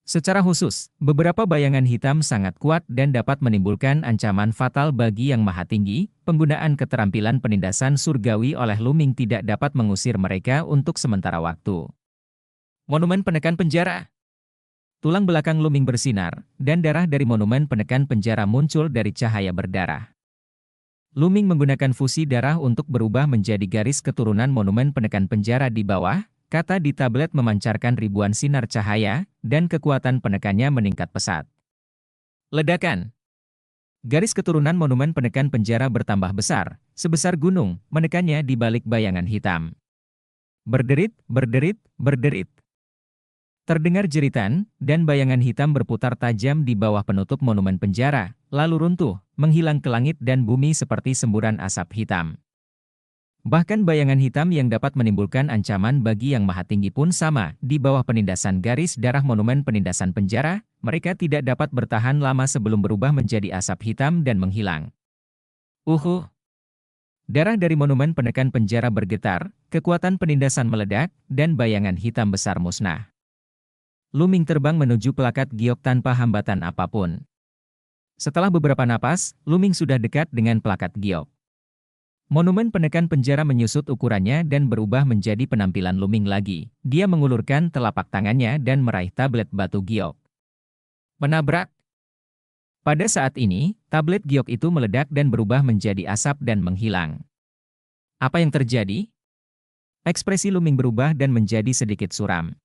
Secara khusus, beberapa bayangan hitam sangat kuat dan dapat menimbulkan ancaman fatal bagi Yang Maha Tinggi. Penggunaan keterampilan penindasan surgawi oleh Luming tidak dapat mengusir mereka untuk sementara waktu. Monumen penekan penjara. Tulang belakang Luming bersinar, dan darah dari monumen penekan penjara muncul dari cahaya berdarah. Luming menggunakan fusi darah untuk berubah menjadi garis keturunan monumen penekan penjara di bawah. Kata di tablet memancarkan ribuan sinar cahaya, dan kekuatan penekannya meningkat pesat. Ledakan. Garis keturunan monumen penekan penjara bertambah besar, sebesar gunung, menekannya di balik bayangan hitam. Berderit, berderit, berderit. Terdengar jeritan, dan bayangan hitam berputar tajam di bawah penutup monumen penjara, lalu runtuh, menghilang ke langit dan bumi seperti semburan asap hitam. Bahkan bayangan hitam yang dapat menimbulkan ancaman bagi Yang Maha Tinggi pun sama, di bawah penindasan garis darah monumen penindasan penjara, mereka tidak dapat bertahan lama sebelum berubah menjadi asap hitam dan menghilang. Darah dari monumen penekan penjara bergetar, kekuatan penindasan meledak, dan bayangan hitam besar musnah. Luming terbang menuju plakat giok tanpa hambatan apapun. Setelah beberapa napas, Luming sudah dekat dengan plakat giok. Monumen penekan penjara menyusut ukurannya dan berubah menjadi penampilan Luming lagi. Dia mengulurkan telapak tangannya dan meraih tablet batu giok. Menabrak. Pada saat ini, tablet giok itu meledak dan berubah menjadi asap dan menghilang. Apa yang terjadi? Ekspresi Luming berubah dan menjadi sedikit suram.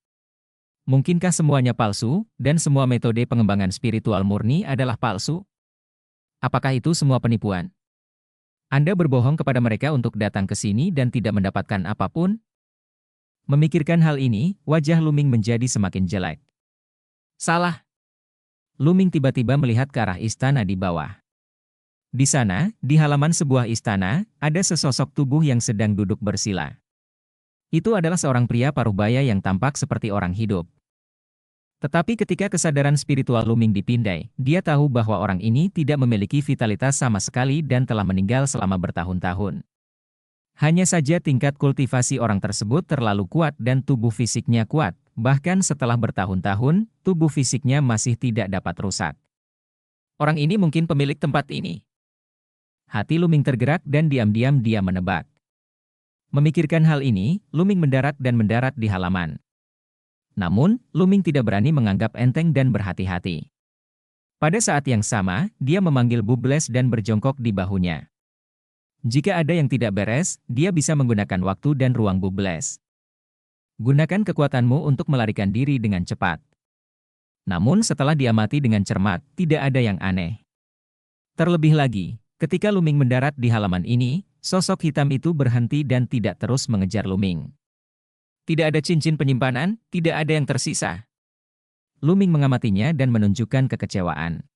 Mungkinkah semuanya palsu, dan semua metode pengembangan spiritual murni adalah palsu? Apakah itu semua penipuan? Anda berbohong kepada mereka untuk datang ke sini dan tidak mendapatkan apapun? Memikirkan hal ini, wajah Luming menjadi semakin jelek. Salah. Luming tiba-tiba melihat ke arah istana di bawah. Di sana, di halaman sebuah istana, ada sesosok tubuh yang sedang duduk bersila. Itu adalah seorang pria paruh baya yang tampak seperti orang hidup. Tetapi ketika kesadaran spiritual Luming dipindai, dia tahu bahwa orang ini tidak memiliki vitalitas sama sekali dan telah meninggal selama bertahun-tahun. Hanya saja tingkat kultivasi orang tersebut terlalu kuat dan tubuh fisiknya kuat, bahkan setelah bertahun-tahun, tubuh fisiknya masih tidak dapat rusak. Orang ini mungkin pemilik tempat ini. Hati Luming tergerak dan diam-diam dia menebak. Memikirkan hal ini, Luming mendarat di halaman. Namun, Luming tidak berani menganggap enteng dan berhati-hati. Pada saat yang sama, dia memanggil Bubles dan berjongkok di bahunya. Jika ada yang tidak beres, dia bisa menggunakan waktu dan ruang Bubles. Gunakan kekuatanmu untuk melarikan diri dengan cepat. Namun setelah diamati dengan cermat, tidak ada yang aneh. Terlebih lagi, ketika Luming mendarat di halaman ini, sosok hitam itu berhenti dan tidak terus mengejar Luming. Tidak ada cincin penyimpanan, tidak ada yang tersisa. Luming mengamatinya dan menunjukkan kekecewaan.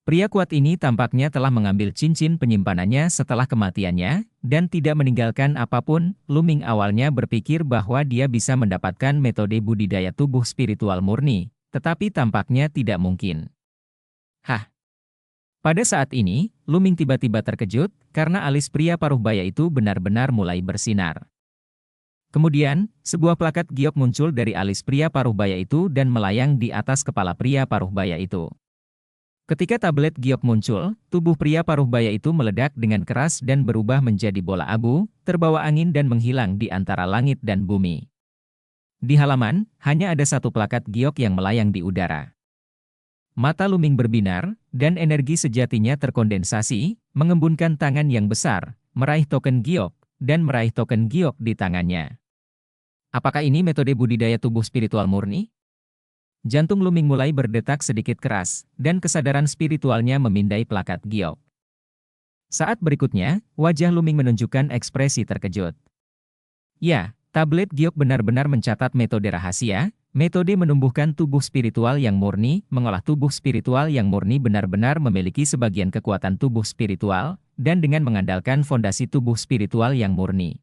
Pria kuat ini tampaknya telah mengambil cincin penyimpanannya setelah kematiannya, dan tidak meninggalkan apapun. Luming awalnya berpikir bahwa dia bisa mendapatkan metode budidaya tubuh spiritual murni, tetapi tampaknya tidak mungkin. Pada saat ini, Luming tiba-tiba terkejut, karena alis pria paruh-baya itu benar-benar mulai bersinar. Kemudian, sebuah plakat giok muncul dari alis pria paruh-baya itu dan melayang di atas kepala pria paruh-baya itu. Ketika tablet giok muncul, tubuh pria paruh-baya itu meledak dengan keras dan berubah menjadi bola abu, terbawa angin dan menghilang di antara langit dan bumi. Di halaman, hanya ada satu plakat giok yang melayang di udara. Mata Luming berbinar, dan energi sejatinya terkondensasi, mengembunkan tangan yang besar, meraih token giok, dan meraih token giok di tangannya. Apakah ini metode budidaya tubuh spiritual murni? Jantung Luming mulai berdetak sedikit keras, dan kesadaran spiritualnya memindai plakat giok. Saat berikutnya, wajah Luming menunjukkan ekspresi terkejut. Ya, tablet giok benar-benar mencatat metode rahasia, metode menumbuhkan tubuh spiritual yang murni, mengolah tubuh spiritual yang murni benar-benar memiliki sebagian kekuatan tubuh spiritual, dan dengan mengandalkan fondasi tubuh spiritual yang murni.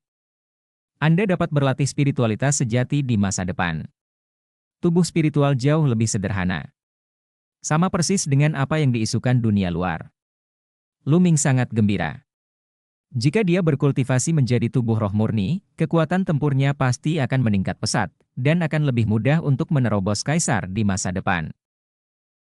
Anda dapat berlatih spiritualitas sejati di masa depan. Tubuh spiritual jauh lebih sederhana. Sama persis dengan apa yang diisukan dunia luar. Luming sangat gembira. Jika dia berkultivasi menjadi tubuh roh murni, kekuatan tempurnya pasti akan meningkat pesat, dan akan lebih mudah untuk menerobos kaisar di masa depan.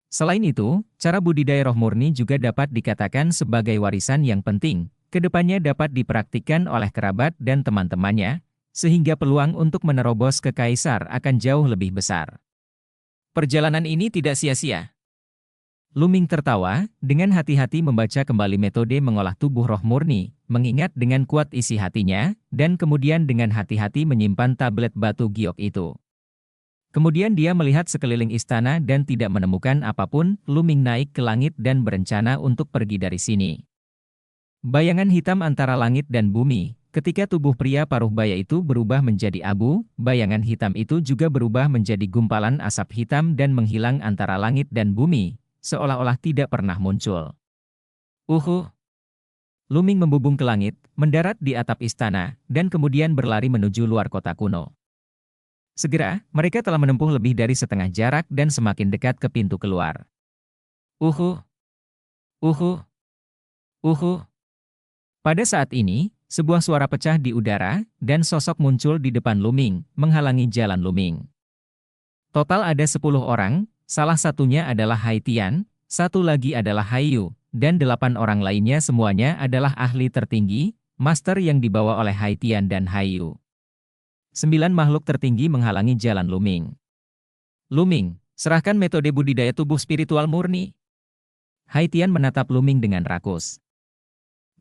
Selain itu, cara budidaya roh murni juga dapat dikatakan sebagai warisan yang penting, kedepannya dapat dipraktikkan oleh kerabat dan teman-temannya, sehingga peluang untuk menerobos ke kaisar akan jauh lebih besar. Perjalanan ini tidak sia-sia. Luming tertawa, dengan hati-hati membaca kembali metode mengolah tubuh roh murni, mengingat dengan kuat isi hatinya, dan kemudian dengan hati-hati menyimpan tablet batu giok itu. Kemudian dia melihat sekeliling istana dan tidak menemukan apapun. Luming naik ke langit dan berencana untuk pergi dari sini. Bayangan hitam antara langit dan bumi, ketika tubuh pria paruh baya itu berubah menjadi abu, bayangan hitam itu juga berubah menjadi gumpalan asap hitam dan menghilang antara langit dan bumi, seolah-olah tidak pernah muncul. Luming membubung ke langit, mendarat di atap istana, dan kemudian berlari menuju luar kota kuno. Segera, mereka telah menempuh lebih dari setengah jarak dan semakin dekat ke pintu keluar. Uhu. Pada saat ini, sebuah suara pecah di udara, dan sosok muncul di depan Luming, menghalangi jalan Luming. Total ada 10 orang, salah satunya adalah Hai Tian, satu lagi adalah Hai Yu, dan 8 orang lainnya semuanya adalah ahli tertinggi, master yang dibawa oleh Hai Tian dan Hai Yu. 9 makhluk tertinggi menghalangi jalan Luming. Luming, serahkan metode budidaya tubuh spiritual murni. Hai Tian menatap Luming dengan rakus.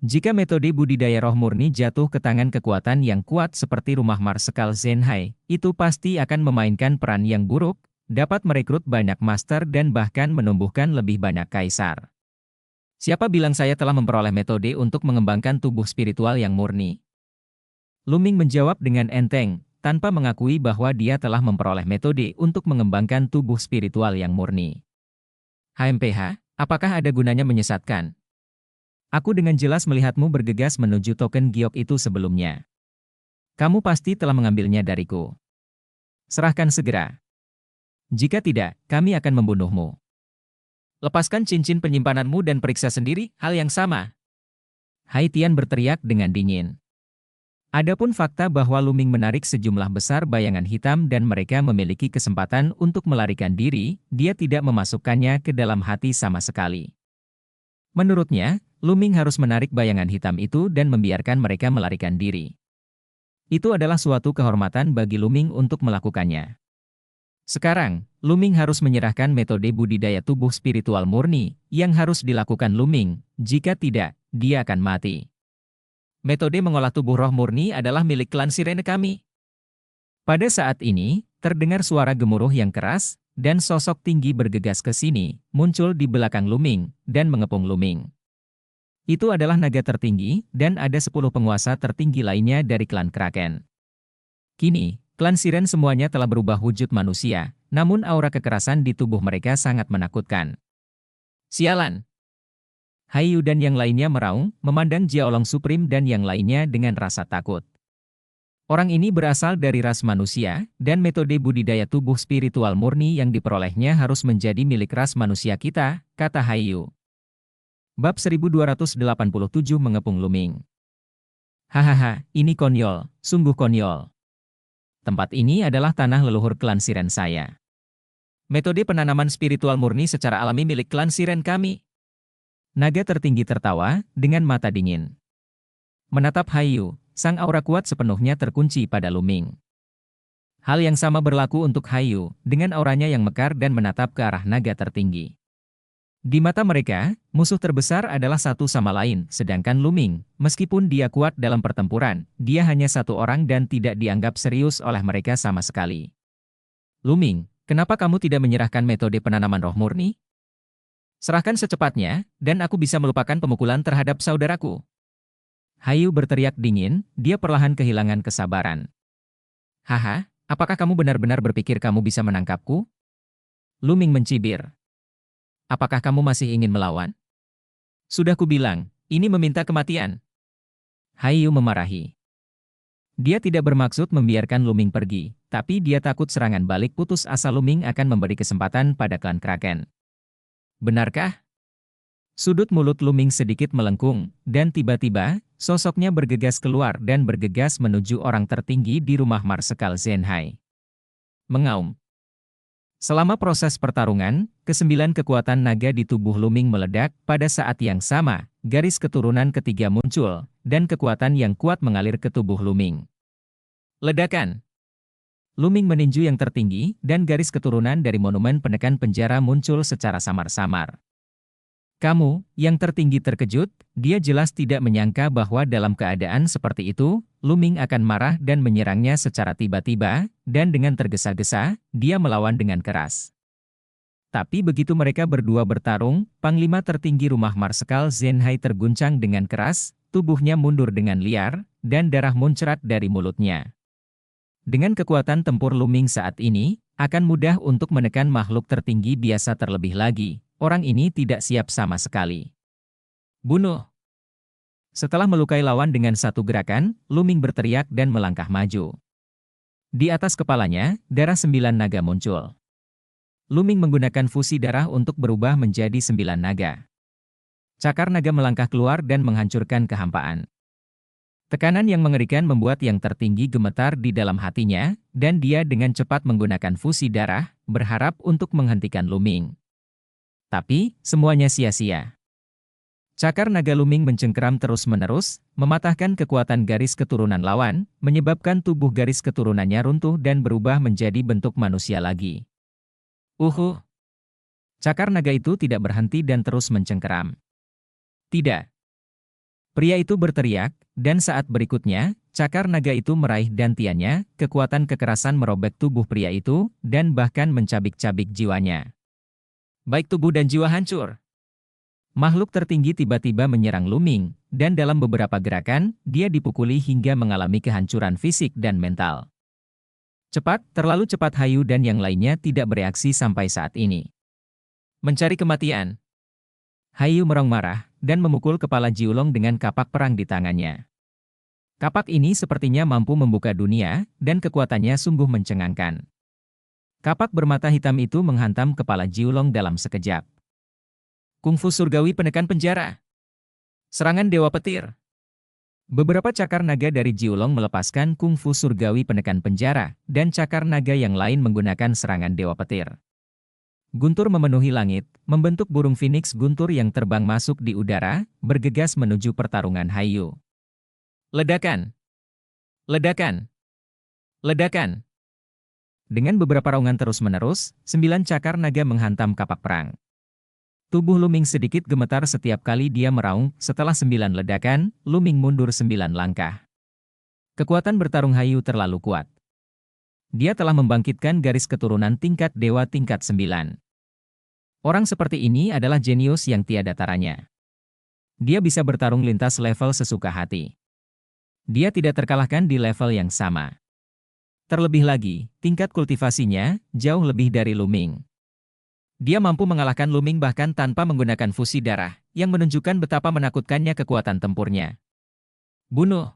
Jika metode budidaya roh murni jatuh ke tangan kekuatan yang kuat seperti rumah Marsekal Zenhai, itu pasti akan memainkan peran yang buruk, dapat merekrut banyak master dan bahkan menumbuhkan lebih banyak kaisar. Siapa bilang saya telah memperoleh metode untuk mengembangkan tubuh spiritual yang murni? Luming menjawab dengan enteng, tanpa mengakui bahwa dia telah memperoleh metode untuk mengembangkan tubuh spiritual yang murni. HMPH, apakah ada gunanya menyesatkan? Aku dengan jelas melihatmu bergegas menuju token giok itu sebelumnya. Kamu pasti telah mengambilnya dariku. Serahkan segera. Jika tidak, kami akan membunuhmu. Lepaskan cincin penyimpananmu dan periksa sendiri hal yang sama. Hai Tian berteriak dengan dingin. Adapun fakta bahwa Luming menarik sejumlah besar bayangan hitam dan mereka memiliki kesempatan untuk melarikan diri, dia tidak memasukkannya ke dalam hati sama sekali. Menurutnya, Luming harus menarik bayangan hitam itu dan membiarkan mereka melarikan diri. Itu adalah suatu kehormatan bagi Luming untuk melakukannya. Sekarang, Luming harus menyerahkan metode budidaya tubuh spiritual murni yang harus dilakukan Luming, jika tidak, dia akan mati. Metode mengolah tubuh roh murni adalah milik klan Sirene kami. Pada saat ini, terdengar suara gemuruh yang keras, dan sosok tinggi bergegas ke sini, muncul di belakang Luming, dan mengepung Luming. Itu adalah naga tertinggi, dan ada 10 penguasa tertinggi lainnya dari klan Kraken. Kini, klan Siren semuanya telah berubah wujud manusia, namun aura kekerasan di tubuh mereka sangat menakutkan. Sialan! Hai Yu dan yang lainnya meraung, memandang Jiaolong Supreme dan yang lainnya dengan rasa takut. Orang ini berasal dari ras manusia, dan metode budidaya tubuh spiritual murni yang diperolehnya harus menjadi milik ras manusia kita, kata Hai Yu. Bab 1287 mengepung Luming. Hahaha, ini konyol, sungguh konyol. Tempat ini adalah tanah leluhur klan Siren saya. Metode penanaman spiritual murni secara alami milik klan Siren kami. Naga tertinggi tertawa, dengan mata dingin. Menatap Hai Yu, sang aura kuat sepenuhnya terkunci pada Luming. Hal yang sama berlaku untuk Hai Yu, dengan auranya yang mekar dan menatap ke arah naga tertinggi. Di mata mereka, musuh terbesar adalah satu sama lain, sedangkan Luming, meskipun dia kuat dalam pertempuran, dia hanya satu orang dan tidak dianggap serius oleh mereka sama sekali. Luming, kenapa kamu tidak menyerahkan metode penanaman roh murni? Serahkan secepatnya, dan aku bisa melupakan pemukulan terhadap saudaraku. Hai Yu berteriak dingin, dia perlahan kehilangan kesabaran. Haha, apakah kamu benar-benar berpikir kamu bisa menangkapku? Luming mencibir. Apakah kamu masih ingin melawan? Sudah kubilang, ini meminta kematian. Hai Yu memarahi. Dia tidak bermaksud membiarkan Luming pergi, tapi dia takut serangan balik putus asa Luming akan memberi kesempatan pada klan Kraken. Benarkah? Sudut mulut Luming sedikit melengkung, dan tiba-tiba, sosoknya bergegas keluar dan bergegas menuju orang tertinggi di rumah Marsekal Zenhai. Mengaum. Selama proses pertarungan, kesembilan kekuatan naga di tubuh Luming meledak. Pada saat yang sama, garis keturunan ketiga muncul, dan kekuatan yang kuat mengalir ke tubuh Luming. Ledakan. Luming meninju yang tertinggi, dan garis keturunan dari monumen penekan penjara muncul secara samar-samar. Kamu, yang tertinggi terkejut, dia jelas tidak menyangka bahwa dalam keadaan seperti itu, Luming akan marah dan menyerangnya secara tiba-tiba, dan dengan tergesa-gesa, dia melawan dengan keras. Tapi begitu mereka berdua bertarung, Panglima tertinggi rumah Marsekal Zenhai terguncang dengan keras, tubuhnya mundur dengan liar, dan darah muncrat dari mulutnya. Dengan kekuatan tempur Luming saat ini, akan mudah untuk menekan makhluk tertinggi biasa terlebih lagi. Orang ini tidak siap sama sekali. Bunuh! Setelah melukai lawan dengan satu gerakan, Luming berteriak dan melangkah maju. Di atas kepalanya, darah 9 naga muncul. Luming menggunakan fusi darah untuk berubah menjadi 9 naga. Cakar naga melangkah keluar dan menghancurkan kehampaan. Tekanan yang mengerikan membuat yang tertinggi gemetar di dalam hatinya, dan dia dengan cepat menggunakan fusi darah, berharap untuk menghentikan Luming. Tapi, semuanya sia-sia. Cakar naga Luming mencengkeram terus-menerus, mematahkan kekuatan garis keturunan lawan, menyebabkan tubuh garis keturunannya runtuh dan berubah menjadi bentuk manusia lagi. Cakar naga itu tidak berhenti dan terus mencengkeram. Tidak. Pria itu berteriak, dan saat berikutnya, cakar naga itu meraih dantiannya, kekuatan kekerasan merobek tubuh pria itu, dan bahkan mencabik-cabik jiwanya. Baik tubuh dan jiwa hancur. Makhluk tertinggi tiba-tiba menyerang Luming, dan dalam beberapa gerakan, dia dipukuli hingga mengalami kehancuran fisik dan mental. Cepat, terlalu cepat Hayu dan yang lainnya tidak bereaksi sampai saat ini. Mencari kematian. Hayu merong marah, dan memukul kepala Jiulong dengan kapak perang di tangannya. Kapak ini sepertinya mampu membuka dunia, dan kekuatannya sungguh mencengangkan. Kapak bermata hitam itu menghantam kepala Jiulong dalam sekejap. Kungfu surgawi penekan penjara. Serangan Dewa Petir. Beberapa cakar naga dari Jiulong melepaskan kungfu surgawi penekan penjara, dan cakar naga yang lain menggunakan serangan Dewa Petir. Guntur memenuhi langit, membentuk burung phoenix guntur yang terbang masuk di udara, bergegas menuju pertarungan Hayu. Ledakan. Ledakan. Ledakan. Dengan beberapa raungan terus-menerus, 9 cakar naga menghantam kapak perang. Tubuh Luming sedikit gemetar setiap kali dia meraung. Setelah 9 ledakan, Luming mundur 9 langkah. Kekuatan bertarung Hayu terlalu kuat. Dia telah membangkitkan garis keturunan tingkat dewa tingkat 9. Orang seperti ini adalah jenius yang tiada taranya. Dia bisa bertarung lintas level sesuka hati. Dia tidak terkalahkan di level yang sama. Terlebih lagi, tingkat kultivasinya jauh lebih dari Luming. Dia mampu mengalahkan Luming bahkan tanpa menggunakan fusi darah, yang menunjukkan betapa menakutkannya kekuatan tempurnya. Bunuh!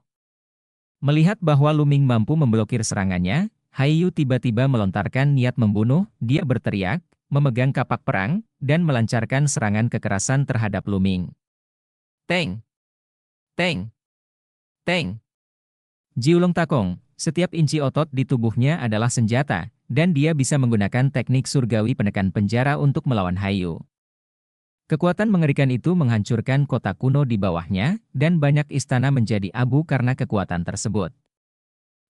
Melihat bahwa Luming mampu memblokir serangannya, Hayu tiba-tiba melontarkan niat membunuh. Dia berteriak, memegang kapak perang, dan melancarkan serangan kekerasan terhadap Luming. Teng! Teng! Teng! Jiulong Takong. Setiap inci otot di tubuhnya adalah senjata, dan dia bisa menggunakan teknik surgawi penekan penjara untuk melawan Hayu. Kekuatan mengerikan itu menghancurkan kota kuno di bawahnya, dan banyak istana menjadi abu karena kekuatan tersebut.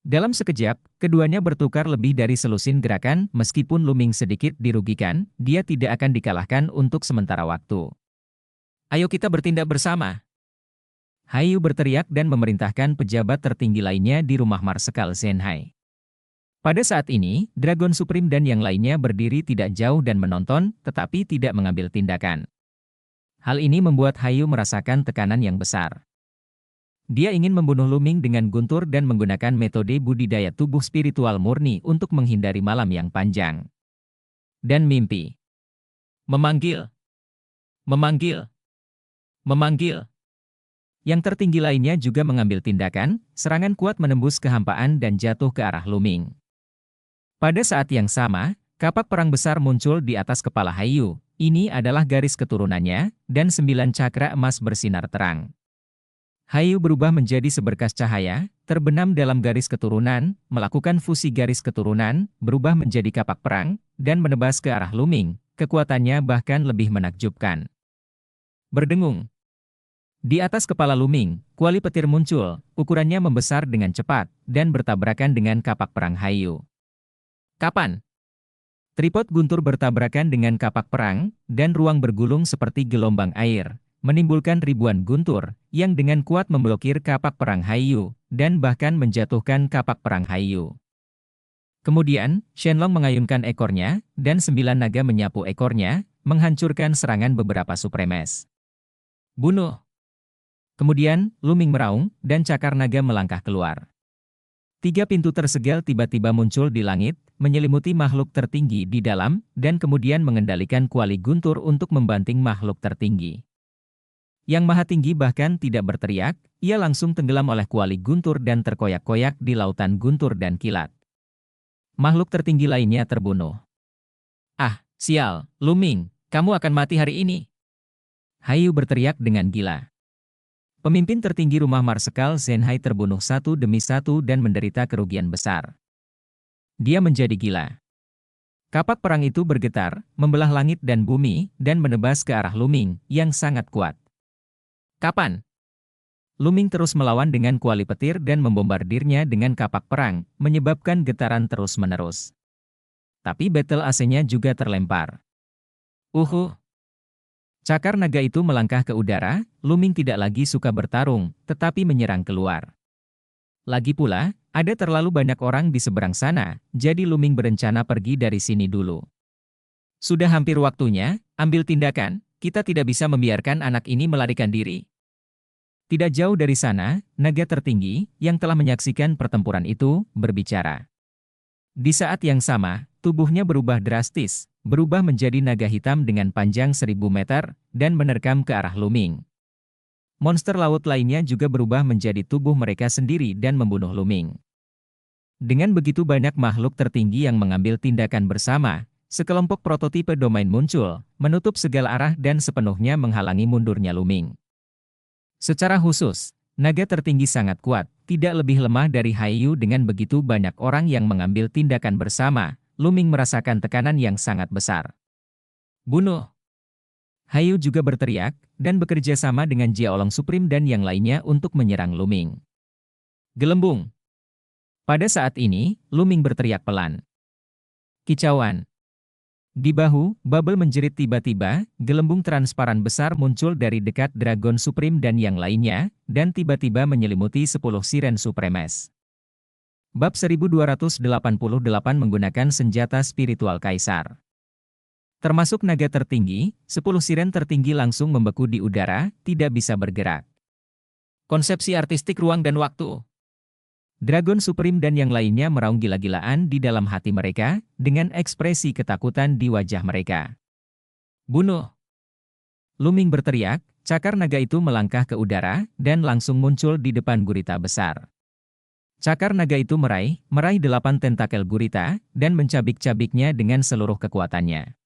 Dalam sekejap, keduanya bertukar lebih dari selusin gerakan. Meskipun Luming sedikit dirugikan, dia tidak akan dikalahkan untuk sementara waktu. Ayo kita bertindak bersama. Hayu berteriak dan memerintahkan pejabat tertinggi lainnya di rumah Marsekal Zenhai. Pada saat ini, Dragon Supreme dan yang lainnya berdiri tidak jauh dan menonton, tetapi tidak mengambil tindakan. Hal ini membuat Hayu merasakan tekanan yang besar. Dia ingin membunuh Luming dengan guntur dan menggunakan metode budidaya tubuh spiritual murni untuk menghindari malam yang panjang. Dan mimpi. Memanggil. Memanggil. Memanggil. Yang tertinggi lainnya juga mengambil tindakan, serangan kuat menembus kehampaan dan jatuh ke arah Luming. Pada saat yang sama, kapak perang besar muncul di atas kepala Hayu. Ini adalah garis keturunannya, dan 9 cakra emas bersinar terang. Hayu berubah menjadi seberkas cahaya, terbenam dalam garis keturunan, melakukan fusi garis keturunan, berubah menjadi kapak perang, dan menebas ke arah Luming. Kekuatannya bahkan lebih menakjubkan. Berdengung. Di atas kepala Luming, kuali petir muncul, ukurannya membesar dengan cepat, dan bertabrakan dengan kapak perang Hayu. Kapan? Tripod guntur bertabrakan dengan kapak perang, dan ruang bergulung seperti gelombang air, menimbulkan ribuan guntur, yang dengan kuat memblokir kapak perang Hayu, dan bahkan menjatuhkan kapak perang Hayu. Kemudian, Shenlong mengayunkan ekornya, dan 9 naga menyapu ekornya, menghancurkan serangan beberapa supremes. Bunuh! Kemudian, Luming meraung, dan cakar naga melangkah keluar. 3 pintu tersegel tiba-tiba muncul di langit, menyelimuti makhluk tertinggi di dalam, dan kemudian mengendalikan kuali guntur untuk membanting makhluk tertinggi. Yang Maha Tinggi bahkan tidak berteriak, ia langsung tenggelam oleh kuali guntur dan terkoyak-koyak di lautan guntur dan kilat. Makhluk tertinggi lainnya terbunuh. Ah, sial, Luming, kamu akan mati hari ini. Hayu berteriak dengan gila. Pemimpin tertinggi rumah Marsekal Zenhai terbunuh satu demi satu dan menderita kerugian besar. Dia menjadi gila. Kapak perang itu bergetar, membelah langit dan bumi, dan menebas ke arah Luming, yang sangat kuat. Kapan? Luming terus melawan dengan kuali petir dan membombardirnya dengan kapak perang, menyebabkan getaran terus-menerus. Tapi battle AC-nya juga terlempar. Cakar naga itu melangkah ke udara, Luming tidak lagi suka bertarung, tetapi menyerang keluar. Lagi pula, ada terlalu banyak orang di seberang sana, jadi Luming berencana pergi dari sini dulu. Sudah hampir waktunya, ambil tindakan, kita tidak bisa membiarkan anak ini melarikan diri. Tidak jauh dari sana, naga tertinggi, yang telah menyaksikan pertempuran itu, berbicara. Di saat yang sama, tubuhnya berubah drastis, berubah menjadi naga hitam dengan panjang 1000 meter, dan menerkam ke arah Luming. Monster laut lainnya juga berubah menjadi tubuh mereka sendiri dan membunuh Luming. Dengan begitu banyak makhluk tertinggi yang mengambil tindakan bersama, sekelompok prototipe domain muncul, menutup segala arah dan sepenuhnya menghalangi mundurnya Luming. Secara khusus, naga tertinggi sangat kuat, tidak lebih lemah dari Hayu. Dengan begitu banyak orang yang mengambil tindakan bersama, Luming merasakan tekanan yang sangat besar. Bunuh! Hayu juga berteriak, dan bekerja sama dengan Jiaolong Supreme dan yang lainnya untuk menyerang Luming. Gelembung! Pada saat ini, Luming berteriak pelan. Kicauan! Di bahu, bubble menjerit tiba-tiba, gelembung transparan besar muncul dari dekat Dragon Supreme dan yang lainnya, dan tiba-tiba menyelimuti 10 siren supremes. Bab 1288 menggunakan senjata spiritual kaisar. Termasuk naga tertinggi, 10 siren tertinggi langsung membeku di udara, tidak bisa bergerak. Konsepsi artistik ruang dan waktu. Dragon Supreme dan yang lainnya meraung gila-gilaan di dalam hati mereka, dengan ekspresi ketakutan di wajah mereka. Bunuh! Luming berteriak, cakar naga itu melangkah ke udara, dan langsung muncul di depan gurita besar. Cakar naga itu meraih 8 tentakel gurita, dan mencabik-cabiknya dengan seluruh kekuatannya.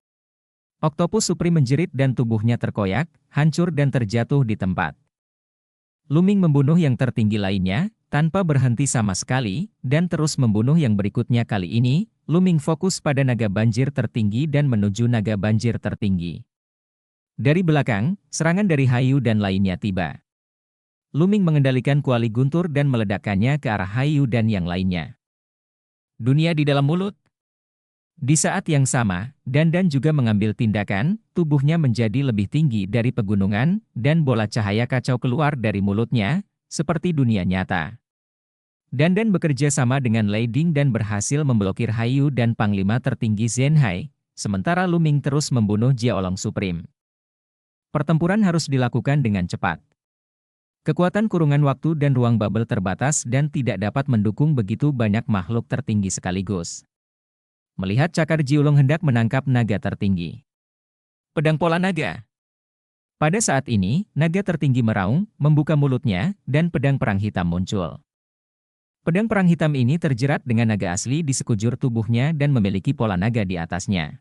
Oktopus Supreme menjerit dan tubuhnya terkoyak, hancur dan terjatuh di tempat. Luming membunuh yang tertinggi lainnya, tanpa berhenti sama sekali, dan terus membunuh yang berikutnya. Kali ini, Luming fokus pada naga banjir tertinggi dan menuju naga banjir tertinggi. Dari belakang, serangan dari Hayu dan lainnya tiba. Luming mengendalikan kuali guntur dan meledakkannya ke arah Hayu dan yang lainnya. Dunia di dalam mulut. Di saat yang sama, Dandan juga mengambil tindakan, tubuhnya menjadi lebih tinggi dari pegunungan, dan bola cahaya kacau keluar dari mulutnya, seperti dunia nyata. Dandan bekerja sama dengan Lei Ding dan berhasil memblokir Hayu dan Panglima tertinggi Zenhai, sementara Luming terus membunuh Jiaolong Supreme. Pertempuran harus dilakukan dengan cepat. Kekuatan kurungan waktu dan ruang bubble terbatas dan tidak dapat mendukung begitu banyak makhluk tertinggi sekaligus. Melihat cakar Jiulong hendak menangkap naga tertinggi. Pedang pola naga. Pada saat ini, naga tertinggi meraung, membuka mulutnya, dan pedang perang hitam muncul. Pedang perang hitam ini terjerat dengan naga asli di sekujur tubuhnya dan memiliki pola naga di atasnya.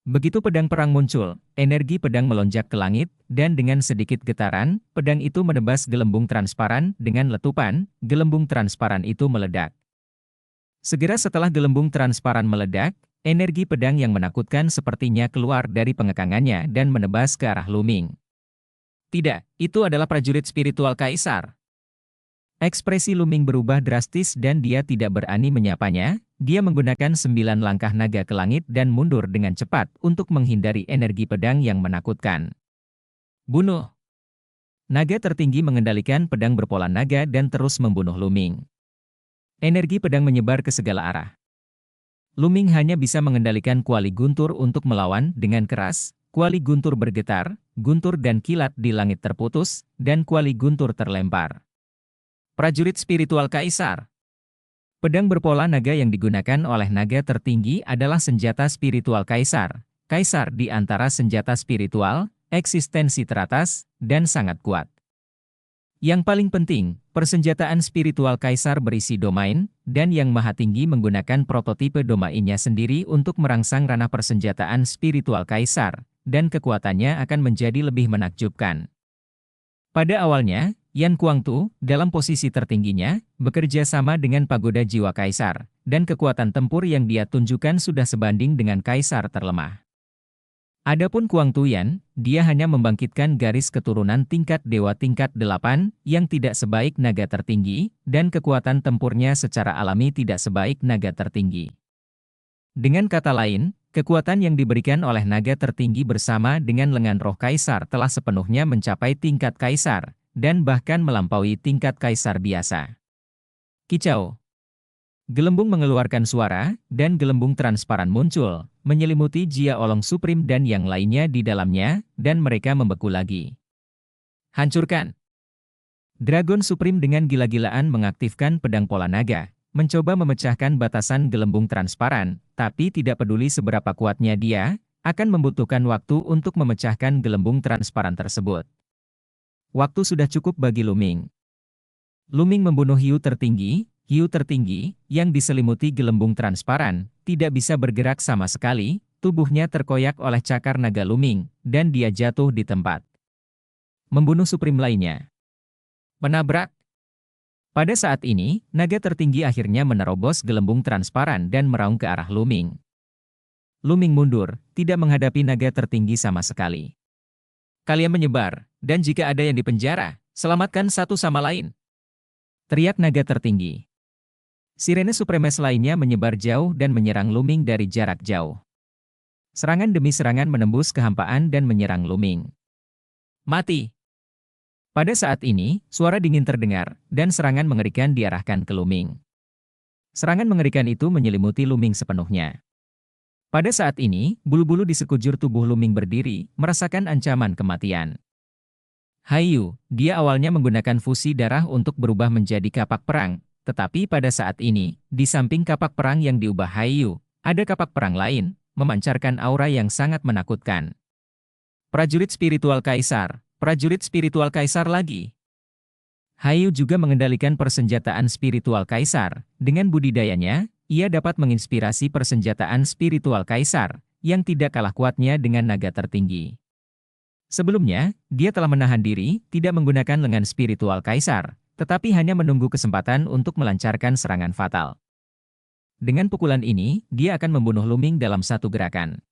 Begitu pedang perang muncul, energi pedang melonjak ke langit, dan dengan sedikit getaran, pedang itu menebas gelembung transparan dengan letupan, gelembung transparan itu meledak. Segera setelah gelembung transparan meledak, energi pedang yang menakutkan sepertinya keluar dari pengekangannya dan menebas ke arah Luming. Tidak, itu adalah prajurit spiritual kaisar. Ekspresi Luming berubah drastis dan dia tidak berani menyapanya. Dia menggunakan 9 langkah naga ke langit dan mundur dengan cepat untuk menghindari energi pedang yang menakutkan. Bunuh! Naga tertinggi mengendalikan pedang berpola naga dan terus membunuh Luming. Energi pedang menyebar ke segala arah. Luming hanya bisa mengendalikan kuali guntur untuk melawan dengan keras. Kuali guntur bergetar, guntur dan kilat di langit terputus, dan kuali guntur terlempar. Prajurit spiritual kaisar. Pedang berpola naga yang digunakan oleh naga tertinggi adalah senjata spiritual kaisar. Kaisar di antara senjata spiritual, eksistensi teratas, dan sangat kuat. Yang paling penting, persenjataan spiritual kaisar berisi domain, dan yang maha tinggi menggunakan prototipe domainnya sendiri untuk merangsang ranah persenjataan spiritual kaisar, dan kekuatannya akan menjadi lebih menakjubkan. Pada awalnya, Yan Kuangtu, dalam posisi tertingginya, bekerja sama dengan pagoda jiwa kaisar, dan kekuatan tempur yang dia tunjukkan sudah sebanding dengan kaisar terlemah. Adapun Kuangtu Yan, dia hanya membangkitkan garis keturunan tingkat dewa tingkat 8 yang tidak sebaik naga tertinggi, dan kekuatan tempurnya secara alami tidak sebaik naga tertinggi. Dengan kata lain, kekuatan yang diberikan oleh naga tertinggi bersama dengan lengan roh kaisar telah sepenuhnya mencapai tingkat kaisar, dan bahkan melampaui tingkat kaisar biasa. Kicau. Gelembung mengeluarkan suara, dan gelembung transparan muncul, menyelimuti Jia Olong Supreme dan yang lainnya di dalamnya, dan mereka membeku lagi. Hancurkan! Dragon Supreme dengan gila-gilaan mengaktifkan pedang pola naga, mencoba memecahkan batasan gelembung transparan, tapi tidak peduli seberapa kuatnya dia, akan membutuhkan waktu untuk memecahkan gelembung transparan tersebut. Waktu sudah cukup bagi Luming. Luming membunuh hiu tertinggi, yang diselimuti gelembung transparan, tidak bisa bergerak sama sekali, tubuhnya terkoyak oleh cakar naga Luming, dan dia jatuh di tempat. Membunuh Supreme lainnya. Menabrak. Pada saat ini, naga tertinggi akhirnya menerobos gelembung transparan dan meraung ke arah Luming. Luming mundur, tidak menghadapi naga tertinggi sama sekali. Kalian menyebar, dan jika ada yang dipenjara, selamatkan satu sama lain. Teriak naga tertinggi. Sirene Supremes lainnya menyebar jauh dan menyerang Luming dari jarak jauh. Serangan demi serangan menembus kehampaan dan menyerang Luming. Mati! Pada saat ini, suara dingin terdengar, dan serangan mengerikan diarahkan ke Luming. Serangan mengerikan itu menyelimuti Luming sepenuhnya. Pada saat ini, bulu-bulu di sekujur tubuh Luming berdiri, merasakan ancaman kematian. Haiyu, dia awalnya menggunakan fusi darah untuk berubah menjadi kapak perang, tetapi pada saat ini, di samping kapak perang yang diubah Haiyu, ada kapak perang lain, memancarkan aura yang sangat menakutkan. Prajurit spiritual kaisar lagi. Haiyu juga mengendalikan persenjataan spiritual kaisar, dengan budidayanya, ia dapat menginspirasi persenjataan spiritual kaisar, yang tidak kalah kuatnya dengan naga tertinggi. Sebelumnya, dia telah menahan diri, tidak menggunakan lengan spiritual kaisar, tetapi hanya menunggu kesempatan untuk melancarkan serangan fatal. Dengan pukulan ini, dia akan membunuh Luming dalam satu gerakan.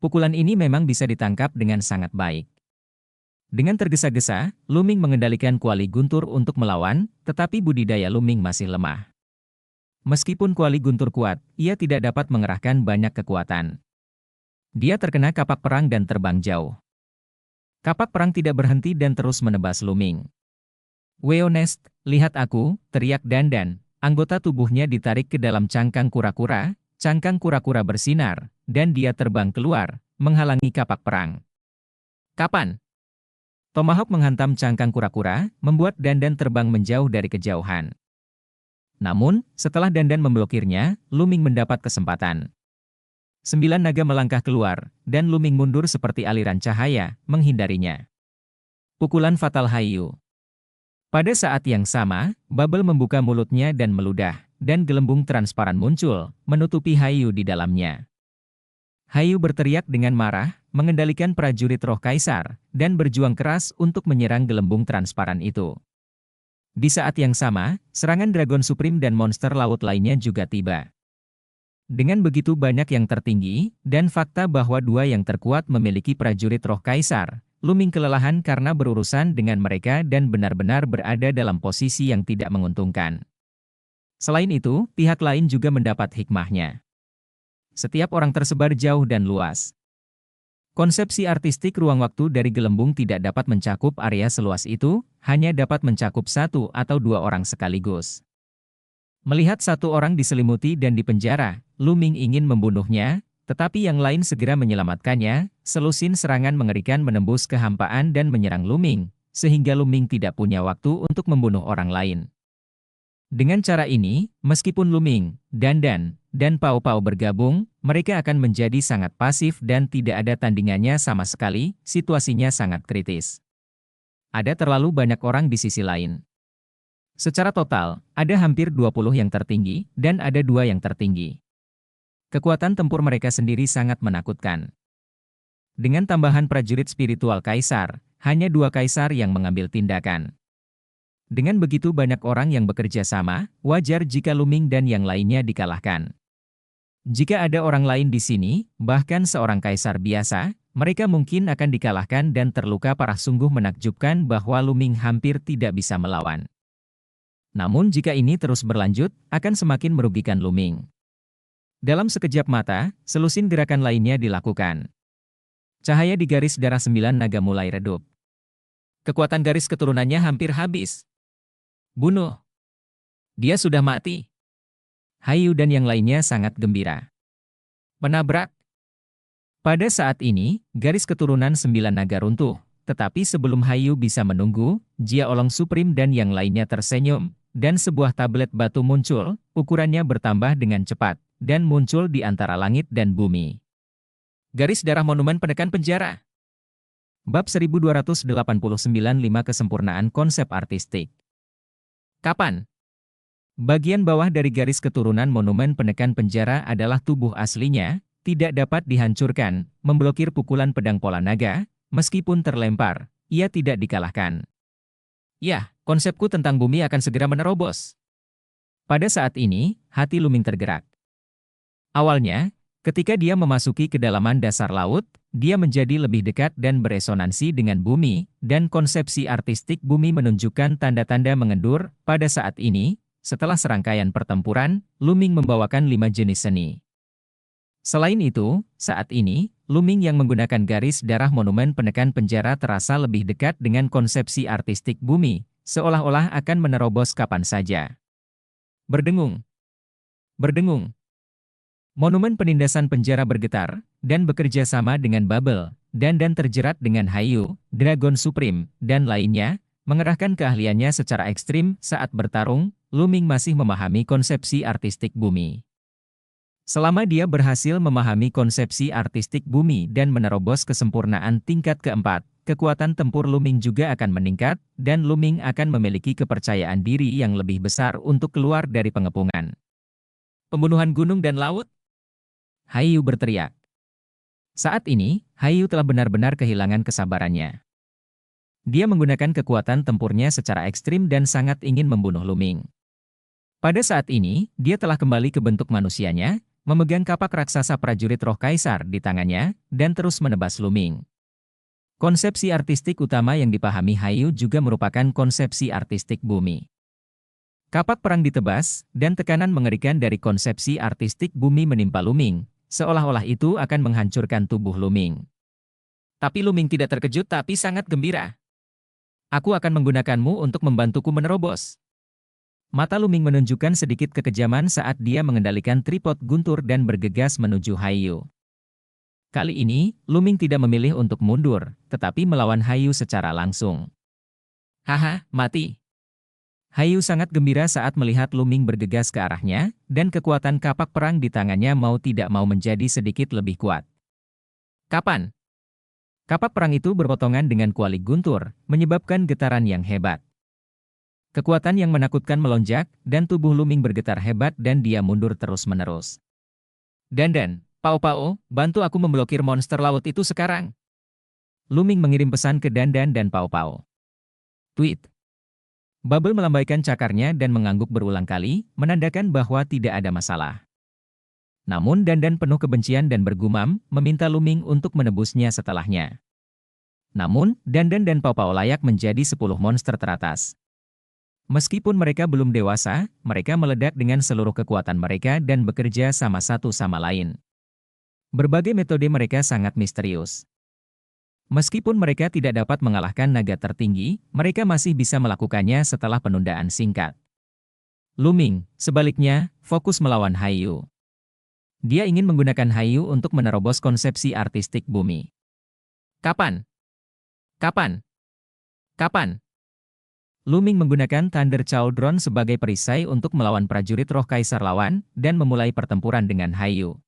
Pukulan ini memang bisa ditangkap dengan sangat baik. Dengan tergesa-gesa, Luming mengendalikan kuali guntur untuk melawan, tetapi budidaya Luming masih lemah. Meskipun kuali guntur kuat, ia tidak dapat mengerahkan banyak kekuatan. Dia terkena kapak perang dan terbang jauh. Kapak perang tidak berhenti dan terus menebas Luming. Weonest, lihat aku, teriak Dandan. Anggota tubuhnya ditarik ke dalam cangkang kura-kura bersinar, dan dia terbang keluar, menghalangi kapak perang. Kapan? Tomahawk menghantam cangkang kura-kura, membuat Dandan terbang menjauh dari kejauhan. Namun, setelah Dandan memblokirnya, Luming mendapat kesempatan. 9 naga melangkah keluar, dan Luming mundur seperti aliran cahaya, menghindarinya. Pukulan fatal Haiyu. Pada saat yang sama, Bubble membuka mulutnya dan meludah, dan gelembung transparan muncul, menutupi Haiyu di dalamnya. Hayu berteriak dengan marah, mengendalikan prajurit roh kaisar, dan berjuang keras untuk menyerang gelembung transparan itu. Di saat yang sama, serangan Dragon Supreme dan monster laut lainnya juga tiba. Dengan begitu banyak yang tertinggi, dan fakta bahwa dua yang terkuat memiliki prajurit roh kaisar, Luming kelelahan karena berurusan dengan mereka dan benar-benar berada dalam posisi yang tidak menguntungkan. Selain itu, pihak lain juga mendapat hikmahnya. Setiap orang tersebar jauh dan luas. Konsepsi artistik ruang waktu dari gelembung tidak dapat mencakup area seluas itu, hanya dapat mencakup satu atau dua orang sekaligus. Melihat satu orang diselimuti dan dipenjara, Luming ingin membunuhnya, tetapi yang lain segera menyelamatkannya. Selusin serangan mengerikan menembus kehampaan dan menyerang Luming, sehingga Luming tidak punya waktu untuk membunuh orang lain. Dengan cara ini, meskipun Luming, Dandan, dan Pao Pao bergabung, mereka akan menjadi sangat pasif dan tidak ada tandingannya sama sekali. Situasinya sangat kritis. Ada terlalu banyak orang di sisi lain. Secara total, ada hampir 20 yang tertinggi, dan ada 2 yang tertinggi. Kekuatan tempur mereka sendiri sangat menakutkan. Dengan tambahan prajurit spiritual kaisar, hanya 2 kaisar yang mengambil tindakan. Dengan begitu banyak orang yang bekerja sama, wajar jika Luming dan yang lainnya dikalahkan. Jika ada orang lain di sini, bahkan seorang kaisar biasa, mereka mungkin akan dikalahkan dan terluka parah. Sungguh menakjubkan bahwa Luming hampir tidak bisa melawan. Namun jika ini terus berlanjut, akan semakin merugikan Luming. Dalam sekejap mata, selusin gerakan lainnya dilakukan. Cahaya di garis darah 9 naga mulai redup. Kekuatan garis keturunannya hampir habis. Bunuh. Dia sudah mati. Hayu dan yang lainnya sangat gembira. Menabrak. Pada saat ini, garis keturunan 9 naga runtuh. Tetapi sebelum Hayu bisa menunggu, Jia Olong Supreme dan yang lainnya tersenyum. Dan sebuah tablet batu muncul, ukurannya bertambah dengan cepat, dan muncul di antara langit dan bumi. Garis darah monumen penekan penjara. Bab 1289 5 Kesempurnaan konsep artistik. Kapan? Bagian bawah dari garis keturunan monumen penekan penjara adalah tubuh aslinya, tidak dapat dihancurkan, memblokir pukulan pedang pola naga, meskipun terlempar, ia tidak dikalahkan. Ya, konsepku tentang bumi akan segera menerobos. Pada saat ini, hati Luming tergerak. Awalnya, ketika dia memasuki kedalaman dasar laut, dia menjadi lebih dekat dan beresonansi dengan bumi, dan konsepsi artistik bumi menunjukkan tanda-tanda mengendur. Pada saat ini, setelah serangkaian pertempuran, Luming membawakan 5 jenis seni. Selain itu, saat ini, Luming yang menggunakan garis darah monumen penekan penjara terasa lebih dekat dengan konsepsi artistik bumi, seolah-olah akan menerobos kapan saja. Berdengung. Berdengung. Monumen penindasan penjara bergetar, dan bekerja sama dengan Bubble, dan terjerat dengan Hayu, Dragon Supreme, dan lainnya, mengerahkan keahliannya secara ekstrim saat bertarung. Luming masih memahami konsepsi artistik bumi. Selama dia berhasil memahami konsepsi artistik bumi dan menerobos kesempurnaan tingkat keempat, kekuatan tempur Luming juga akan meningkat, dan Luming akan memiliki kepercayaan diri yang lebih besar untuk keluar dari pengepungan. Pembunuhan gunung dan laut? Hayu berteriak. Saat ini, Hayu telah benar-benar kehilangan kesabarannya. Dia menggunakan kekuatan tempurnya secara ekstrim dan sangat ingin membunuh Luming. Pada saat ini, dia telah kembali ke bentuk manusianya, memegang kapak raksasa prajurit roh kaisar di tangannya, dan terus menebas Luming. Konsepsi artistik utama yang dipahami Hayu juga merupakan konsepsi artistik bumi. Kapak perang ditebas, dan tekanan mengerikan dari konsepsi artistik bumi menimpa Luming, seolah-olah itu akan menghancurkan tubuh Luming. Tapi Luming tidak terkejut tapi sangat gembira. Aku akan menggunakanmu untuk membantuku menerobos. Mata Luming menunjukkan sedikit kekejaman saat dia mengendalikan tripod guntur dan bergegas menuju Hayu. Kali ini, Luming tidak memilih untuk mundur, tetapi melawan Hayu secara langsung. Haha, mati. Hayu sangat gembira saat melihat Luming bergegas ke arahnya, dan kekuatan kapak perang di tangannya mau tidak mau menjadi sedikit lebih kuat. Kapan? Kapak perang itu berpotongan dengan kuali guntur, menyebabkan getaran yang hebat. Kekuatan yang menakutkan melonjak, dan tubuh Luming bergetar hebat dan dia mundur terus-menerus. Dandan, Pao Pao, bantu aku memblokir monster laut itu sekarang. Luming mengirim pesan ke Dandan dan Pao Pao. Tweet. Bubble melambaikan cakarnya dan mengangguk berulang kali, menandakan bahwa tidak ada masalah. Namun Dandan penuh kebencian dan bergumam, meminta Luming untuk menebusnya setelahnya. Namun, Dandan dan Pao Pao layak menjadi 10 monster teratas. Meskipun mereka belum dewasa, mereka meledak dengan seluruh kekuatan mereka dan bekerja sama satu sama lain. Berbagai metode mereka sangat misterius. Meskipun mereka tidak dapat mengalahkan naga tertinggi, mereka masih bisa melakukannya setelah penundaan singkat. Luming, sebaliknya, fokus melawan Haiyu. Dia ingin menggunakan Haiyu untuk menerobos konsepsi artistik bumi. Kapan? Kapan? Kapan? Luming menggunakan Thunder Cauldron sebagai perisai untuk melawan prajurit roh kaisar lawan dan memulai pertempuran dengan Haiyu.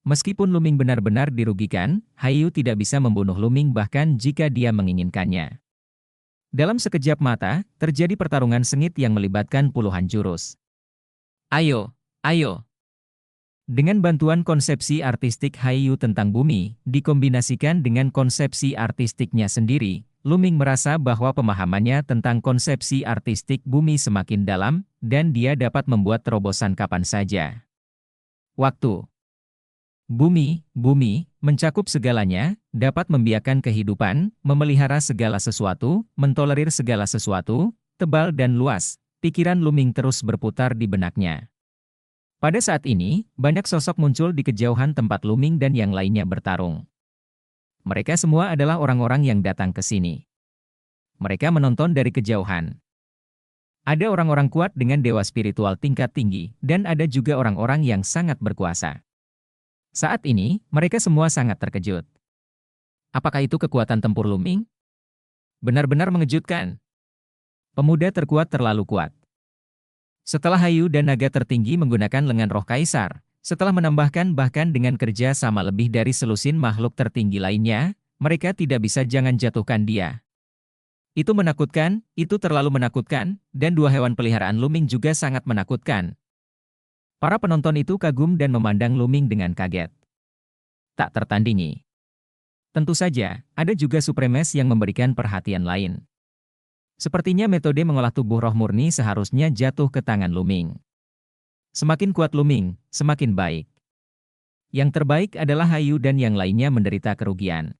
Meskipun Luming benar-benar dirugikan, Haiyu tidak bisa membunuh Luming bahkan jika dia menginginkannya. Dalam sekejap mata, terjadi pertarungan sengit yang melibatkan puluhan jurus. Ayo, ayo! Dengan bantuan konsepsi artistik Haiyu tentang bumi, dikombinasikan dengan konsepsi artistiknya sendiri, Luming merasa bahwa pemahamannya tentang konsepsi artistik bumi semakin dalam, dan dia dapat membuat terobosan kapan saja. Waktu. Bumi, mencakup segalanya, dapat membiarkan kehidupan, memelihara segala sesuatu, mentolerir segala sesuatu, tebal dan luas. Pikiran Luming terus berputar di benaknya. Pada saat ini, banyak sosok muncul di kejauhan tempat Luming dan yang lainnya bertarung. Mereka semua adalah orang-orang yang datang ke sini. Mereka menonton dari kejauhan. Ada orang-orang kuat dengan dewa spiritual tingkat tinggi, dan ada juga orang-orang yang sangat berkuasa. Saat ini, mereka semua sangat terkejut. Apakah itu kekuatan tempur Luming? Benar-benar mengejutkan. Pemuda terkuat terlalu kuat. Setelah Haiyu dan naga tertinggi menggunakan lengan roh kaisar, setelah menambahkan bahkan dengan kerja sama lebih dari selusin makhluk tertinggi lainnya, mereka tidak bisa jangan jatuhkan dia. Itu menakutkan, itu terlalu menakutkan, dan dua hewan peliharaan Luming juga sangat menakutkan. Para penonton itu kagum dan memandang Luming dengan kaget. Tak tertandingi. Tentu saja, ada juga Supremes yang memberikan perhatian lain. Sepertinya metode mengolah tubuh roh murni seharusnya jatuh ke tangan Luming. Semakin kuat Luming, semakin baik. Yang terbaik adalah Haiyu dan yang lainnya menderita kerugian.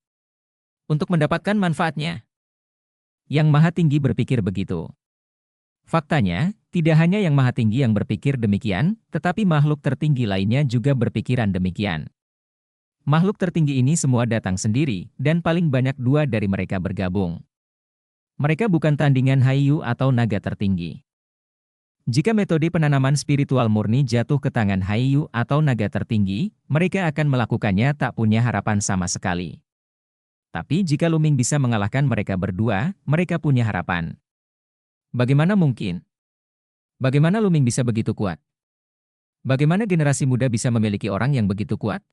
Untuk mendapatkan manfaatnya. Yang Maha Tinggi berpikir begitu. Faktanya, tidak hanya Yang Maha Tinggi yang berpikir demikian, tetapi makhluk tertinggi lainnya juga berpikiran demikian. Makhluk tertinggi ini semua datang sendiri, dan paling banyak dua dari mereka bergabung. Mereka bukan tandingan Haiyu atau naga tertinggi. Jika metode penanaman spiritual murni jatuh ke tangan Haiyu atau naga tertinggi, mereka akan melakukannya tak punya harapan sama sekali. Tapi jika Luming bisa mengalahkan mereka berdua, mereka punya harapan. Bagaimana mungkin? Bagaimana Luming bisa begitu kuat? Bagaimana generasi muda bisa memiliki orang yang begitu kuat?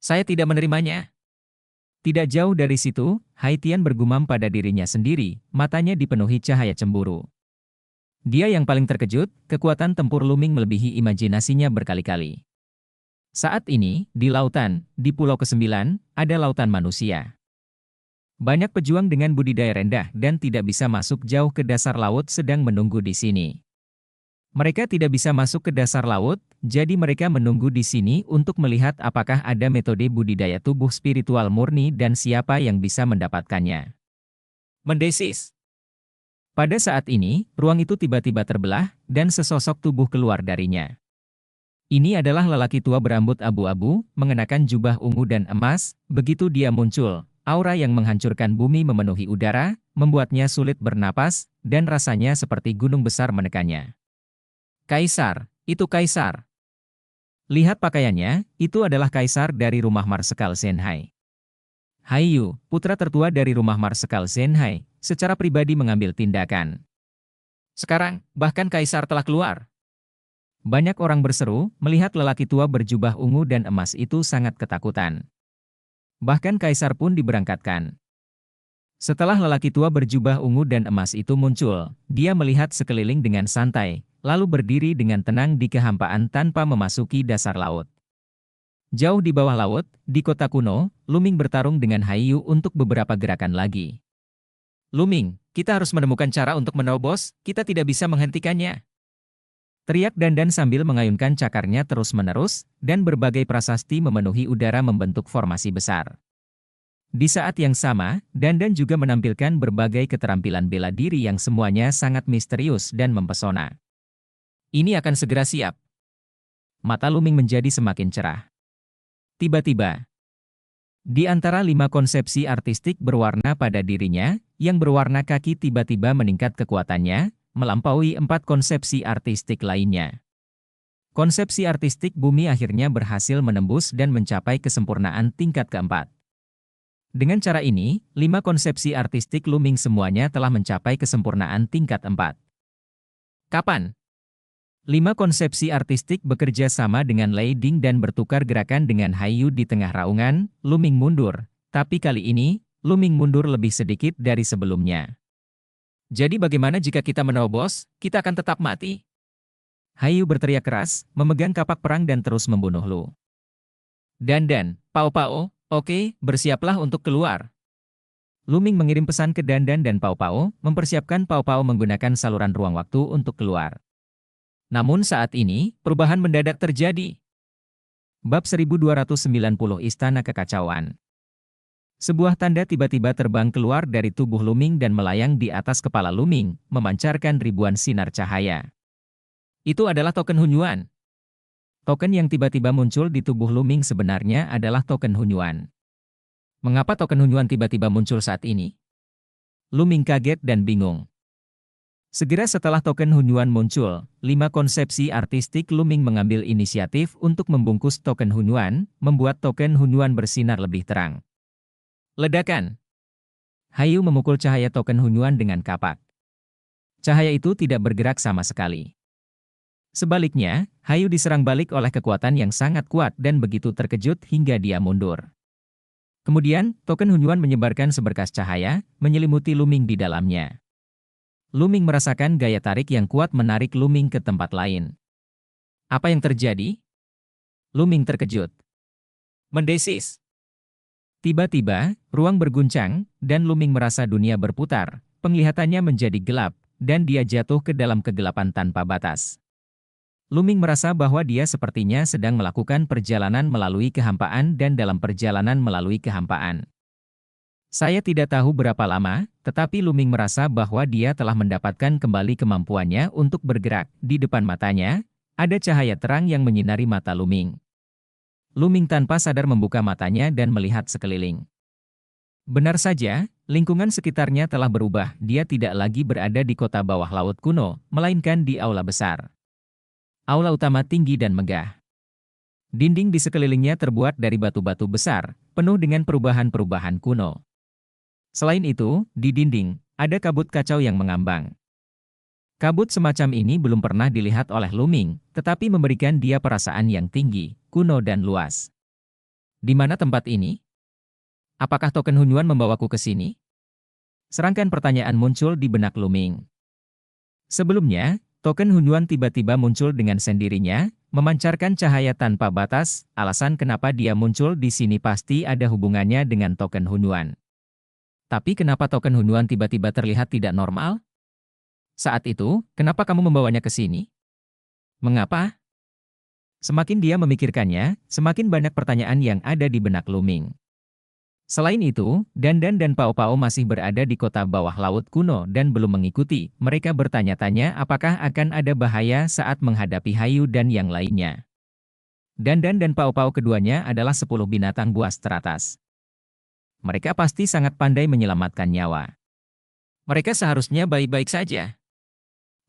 Saya tidak menerimanya. Tidak jauh dari situ, Haitian bergumam pada dirinya sendiri, matanya dipenuhi cahaya cemburu. Dia yang paling terkejut, kekuatan tempur Luming melebihi imajinasinya berkali-kali. Saat ini, di lautan, di Pulau ke-9, ada lautan manusia. Banyak pejuang dengan budidaya rendah dan tidak bisa masuk jauh ke dasar laut sedang menunggu di sini. Mereka tidak bisa masuk ke dasar laut, jadi mereka menunggu di sini untuk melihat apakah ada metode budidaya tubuh spiritual murni dan siapa yang bisa mendapatkannya. Mendesis. Pada saat ini, ruang itu tiba-tiba terbelah, dan sesosok tubuh keluar darinya. Ini adalah lelaki tua berambut abu-abu, mengenakan jubah ungu dan emas. Begitu dia muncul, aura yang menghancurkan bumi memenuhi udara, membuatnya sulit bernapas, dan rasanya seperti gunung besar menekannya. Kaisar, itu Kaisar. Lihat pakaiannya, itu adalah Kaisar dari rumah Marsekal Zenhai. Haiyu, putra tertua dari rumah Marsekal Zenhai, secara pribadi mengambil tindakan. Sekarang, bahkan Kaisar telah keluar. Banyak orang berseru, melihat lelaki tua berjubah ungu dan emas itu sangat ketakutan. Bahkan Kaisar pun diberangkatkan. Setelah lelaki tua berjubah ungu dan emas itu muncul, dia melihat sekeliling dengan santai, lalu berdiri dengan tenang di kehampaan tanpa memasuki dasar laut. Jauh di bawah laut, di kota kuno, Luming bertarung dengan Hayu untuk beberapa gerakan lagi. Luming, kita harus menemukan cara untuk menerobos, kita tidak bisa menghentikannya. Teriak Dandan sambil mengayunkan cakarnya terus-menerus, dan berbagai prasasti memenuhi udara membentuk formasi besar. Di saat yang sama, Dandan juga menampilkan berbagai keterampilan bela diri yang semuanya sangat misterius dan mempesona. Ini akan segera siap. Mata Luming menjadi semakin cerah. Tiba-tiba, di antara 5 konsepsi artistik berwarna pada dirinya, yang berwarna kaki tiba-tiba meningkat kekuatannya, melampaui 4 konsepsi artistik lainnya. Konsepsi artistik bumi akhirnya berhasil menembus dan mencapai kesempurnaan tingkat keempat. Dengan cara ini, 5 konsepsi artistik Luming semuanya telah mencapai kesempurnaan tingkat 4. Kapan? 5 konsepsi artistik bekerja sama dengan Lei Ding dan bertukar gerakan dengan Hayu di tengah raungan, Luming mundur. Tapi kali ini, Luming mundur lebih sedikit dari sebelumnya. Jadi bagaimana jika kita menerobos, kita akan tetap mati? Hayu berteriak keras, memegang kapak perang dan terus membunuh Lu. Dandan, Pao Pao, oke, bersiaplah untuk keluar. Luming mengirim pesan ke Dandan dan Pao Pao, mempersiapkan Pao Pao menggunakan saluran ruang waktu untuk keluar. Namun saat ini, perubahan mendadak terjadi. Bab 1290 Istana Kekacauan. Sebuah tanda tiba-tiba terbang keluar dari tubuh Luming dan melayang di atas kepala Luming, memancarkan ribuan sinar cahaya. Itu adalah token Hunyuan. Token yang tiba-tiba muncul di tubuh Luming sebenarnya adalah token Hunyuan. Mengapa token Hunyuan tiba-tiba muncul saat ini? Luming kaget dan bingung. Segera setelah token Hunyuan muncul, 5 konsepsi artistik Luming mengambil inisiatif untuk membungkus token Hunyuan, membuat token Hunyuan bersinar lebih terang. Ledakan. Hayu memukul cahaya token Hunyuan dengan kapak. Cahaya itu tidak bergerak sama sekali. Sebaliknya, Hayu diserang balik oleh kekuatan yang sangat kuat dan begitu terkejut hingga dia mundur. Kemudian, token Hunyuan menyebarkan seberkas cahaya, menyelimuti Luming di dalamnya. Luming merasakan gaya tarik yang kuat menarik Luming ke tempat lain. Apa yang terjadi? Luming terkejut. Mendesis. Tiba-tiba, ruang berguncang, dan Luming merasa dunia berputar, penglihatannya menjadi gelap, dan dia jatuh ke dalam kegelapan tanpa batas. Luming merasa bahwa dia sepertinya sedang melakukan perjalanan melalui kehampaan dan dalam perjalanan melalui kehampaan. Saya tidak tahu berapa lama, tetapi Luming merasa bahwa dia telah mendapatkan kembali kemampuannya untuk bergerak. Di depan matanya, ada cahaya terang yang menyinari mata Luming. Luming tanpa sadar membuka matanya dan melihat sekeliling. Benar saja, lingkungan sekitarnya telah berubah. Dia tidak lagi berada di kota bawah laut kuno, melainkan di aula besar. Aula utama tinggi dan megah. Dinding di sekelilingnya terbuat dari batu-batu besar, penuh dengan perubahan-perubahan kuno. Selain itu, di dinding, ada kabut kacau yang mengambang. Kabut semacam ini belum pernah dilihat oleh Luming, tetapi memberikan dia perasaan yang tinggi, kuno dan luas. Di mana tempat ini? Apakah token Hunyuan membawaku ke sini? Serangkaian pertanyaan muncul di benak Luming. Sebelumnya, token Hunyuan tiba-tiba muncul dengan sendirinya, memancarkan cahaya tanpa batas. Alasan kenapa dia muncul di sini pasti ada hubungannya dengan token Hunyuan. Tapi kenapa token Hunyuan tiba-tiba terlihat tidak normal? Saat itu, kenapa kamu membawanya ke sini? Mengapa? Semakin dia memikirkannya, semakin banyak pertanyaan yang ada di benak Luming. Selain itu, Dandan dan Pao Pao masih berada di kota bawah laut kuno dan belum mengikuti. Mereka bertanya-tanya apakah akan ada bahaya saat menghadapi Hayu dan yang lainnya. Dandan dan Pao Pao keduanya adalah 10 binatang buas teratas. Mereka pasti sangat pandai menyelamatkan nyawa. Mereka seharusnya baik-baik saja.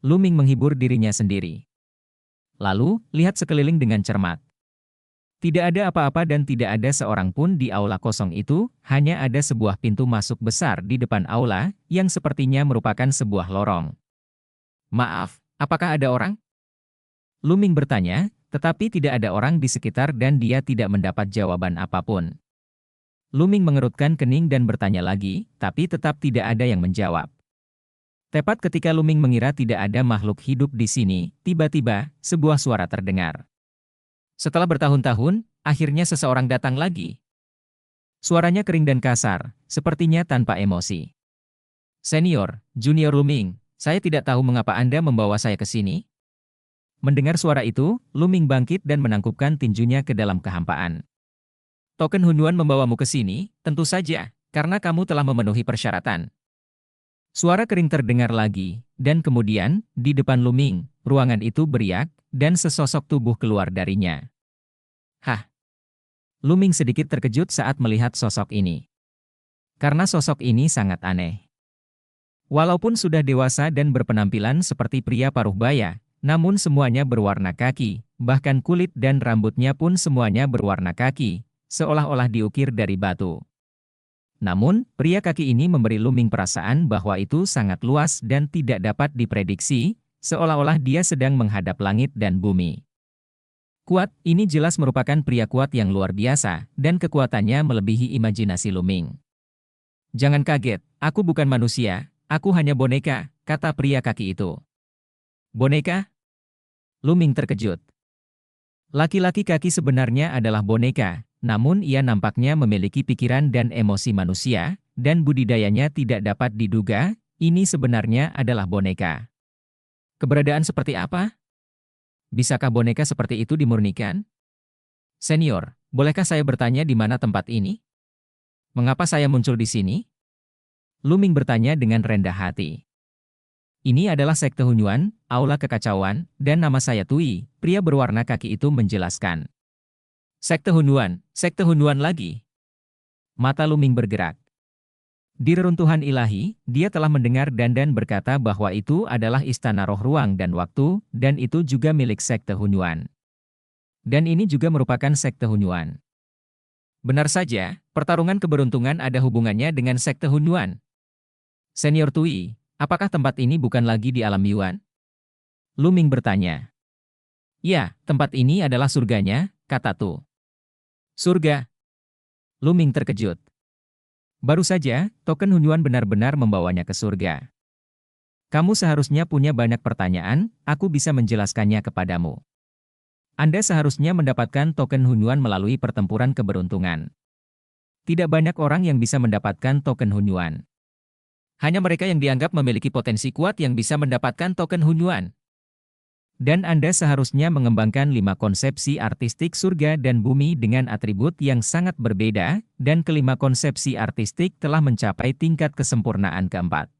Luming menghibur dirinya sendiri. Lalu, lihat sekeliling dengan cermat. Tidak ada apa-apa dan tidak ada seorang pun di aula kosong itu, hanya ada sebuah pintu masuk besar di depan aula, yang sepertinya merupakan sebuah lorong. Maaf, apakah ada orang? Luming bertanya, tetapi tidak ada orang di sekitar dan dia tidak mendapat jawaban apapun. Luming mengerutkan kening dan bertanya lagi, tapi tetap tidak ada yang menjawab. Tepat ketika Luming mengira tidak ada makhluk hidup di sini, tiba-tiba, sebuah suara terdengar. Setelah bertahun-tahun, akhirnya seseorang datang lagi. Suaranya kering dan kasar, sepertinya tanpa emosi. Senior, Junior Luming, saya tidak tahu mengapa Anda membawa saya ke sini. Mendengar suara itu, Luming bangkit dan menangkupkan tinjunya ke dalam kehampaan. Token Hunyuan membawamu ke sini, tentu saja, karena kamu telah memenuhi persyaratan. Suara kering terdengar lagi, dan kemudian, di depan Luming, ruangan itu beriak, dan sesosok tubuh keluar darinya. Hah! Luming sedikit terkejut saat melihat sosok ini. Karena sosok ini sangat aneh. Walaupun sudah dewasa dan berpenampilan seperti pria paruh baya, namun semuanya berwarna kaki, bahkan kulit dan rambutnya pun semuanya berwarna kaki, seolah-olah diukir dari batu. Namun, pria kaki ini memberi Luming perasaan bahwa itu sangat luas dan tidak dapat diprediksi, seolah-olah dia sedang menghadap langit dan bumi. Kuat, ini jelas merupakan pria kuat yang luar biasa, dan kekuatannya melebihi imajinasi Luming. Jangan kaget, aku bukan manusia, aku hanya boneka, kata pria kaki itu. Boneka? Luming terkejut. Laki-laki kaki sebenarnya adalah boneka, namun ia nampaknya memiliki pikiran dan emosi manusia, dan budidayanya tidak dapat diduga, ini sebenarnya adalah boneka. Keberadaan seperti apa? Bisakah boneka seperti itu dimurnikan? Senior, bolehkah saya bertanya di mana tempat ini? Mengapa saya muncul di sini? Luming bertanya dengan rendah hati. Ini adalah sekte Hunyuan, aula kekacauan, dan nama saya Tui, pria berwarna kaki itu menjelaskan. Sekte Hunyuan lagi. Mata Luming bergerak. Di reruntuhan ilahi, dia telah mendengar Dandan berkata bahwa itu adalah istana roh ruang dan waktu, dan itu juga milik sekte Hunyuan. Dan ini juga merupakan sekte Hunyuan. Benar saja, pertarungan keberuntungan ada hubungannya dengan sekte Hunyuan. Senior Tui, apakah tempat ini bukan lagi di alam Yuan? Luming bertanya. Ya, tempat ini adalah surganya, kata Tu. Surga? Luming terkejut. Baru saja, token Hunyuan benar-benar membawanya ke surga. Kamu seharusnya punya banyak pertanyaan, aku bisa menjelaskannya kepadamu. Anda seharusnya mendapatkan token Hunyuan melalui pertempuran keberuntungan. Tidak banyak orang yang bisa mendapatkan token Hunyuan. Hanya mereka yang dianggap memiliki potensi kuat yang bisa mendapatkan token Hunyuan. Dan Anda seharusnya mengembangkan 5 konsepsi artistik surga dan bumi dengan atribut yang sangat berbeda, dan kelima konsepsi artistik telah mencapai tingkat kesempurnaan keempat.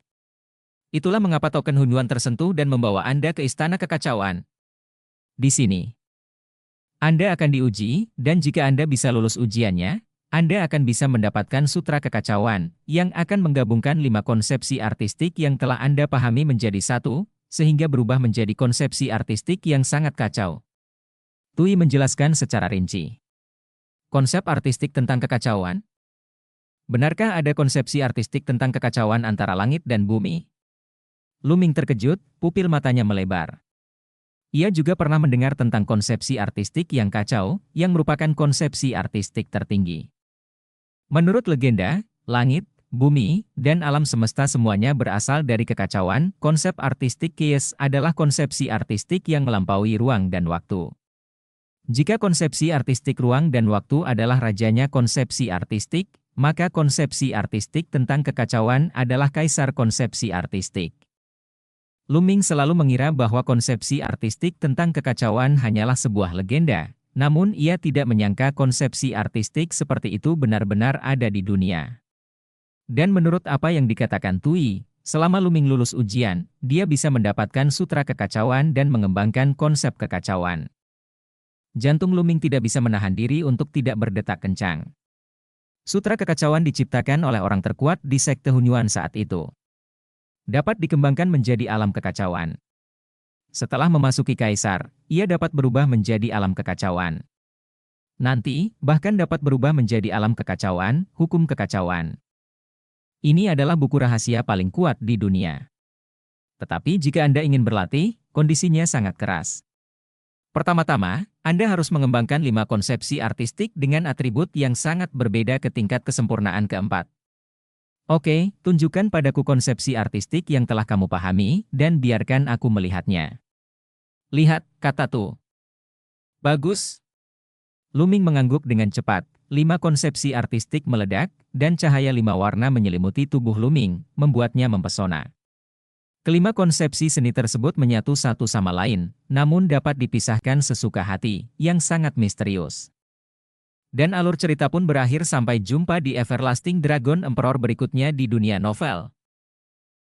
Itulah mengapa token Hunyuan tersentuh dan membawa Anda ke Istana Kekacauan. Di sini, Anda akan diuji, dan jika Anda bisa lulus ujiannya, Anda akan bisa mendapatkan Sutra Kekacauan, yang akan menggabungkan 5 konsepsi artistik yang telah Anda pahami menjadi satu, sehingga berubah menjadi konsepsi artistik yang sangat kacau. Tui menjelaskan secara rinci. Konsep artistik tentang kekacauan? Benarkah ada konsepsi artistik tentang kekacauan antara langit dan bumi? Luming terkejut, pupil matanya melebar. Ia juga pernah mendengar tentang konsepsi artistik yang kacau, yang merupakan konsepsi artistik tertinggi. Menurut legenda, langit, bumi, dan alam semesta semuanya berasal dari kekacauan. Konsep artistik chaos adalah konsepsi artistik yang melampaui ruang dan waktu. Jika konsepsi artistik ruang dan waktu adalah rajanya konsepsi artistik, maka konsepsi artistik tentang kekacauan adalah kaisar konsepsi artistik. Luming selalu mengira bahwa konsepsi artistik tentang kekacauan hanyalah sebuah legenda, namun ia tidak menyangka konsepsi artistik seperti itu benar-benar ada di dunia. Dan menurut apa yang dikatakan Tui, selama Luming lulus ujian, dia bisa mendapatkan sutra kekacauan dan mengembangkan konsep kekacauan. Jantung Luming tidak bisa menahan diri untuk tidak berdetak kencang. Sutra kekacauan diciptakan oleh orang terkuat di sekte Hunyuan saat itu. Dapat dikembangkan menjadi alam kekacauan. Setelah memasuki kaisar, ia dapat berubah menjadi alam kekacauan. Nanti, bahkan dapat berubah menjadi alam kekacauan, hukum kekacauan. Ini adalah buku rahasia paling kuat di dunia. Tetapi jika Anda ingin berlatih, kondisinya sangat keras. Pertama-tama, Anda harus mengembangkan 5 konsepsi artistik dengan atribut yang sangat berbeda ke tingkat kesempurnaan keempat. Oke, tunjukkan padaku konsepsi artistik yang telah kamu pahami, dan biarkan aku melihatnya. Lihat, kata Tu. Bagus. Luming mengangguk dengan cepat, 5 konsepsi artistik meledak, dan cahaya 5 warna menyelimuti tubuh Luming, membuatnya mempesona. Kelima konsepsi seni tersebut menyatu satu sama lain, namun dapat dipisahkan sesuka hati, yang sangat misterius. Dan alur cerita pun berakhir sampai jumpa di Everlasting Dragon Emperor berikutnya di dunia novel.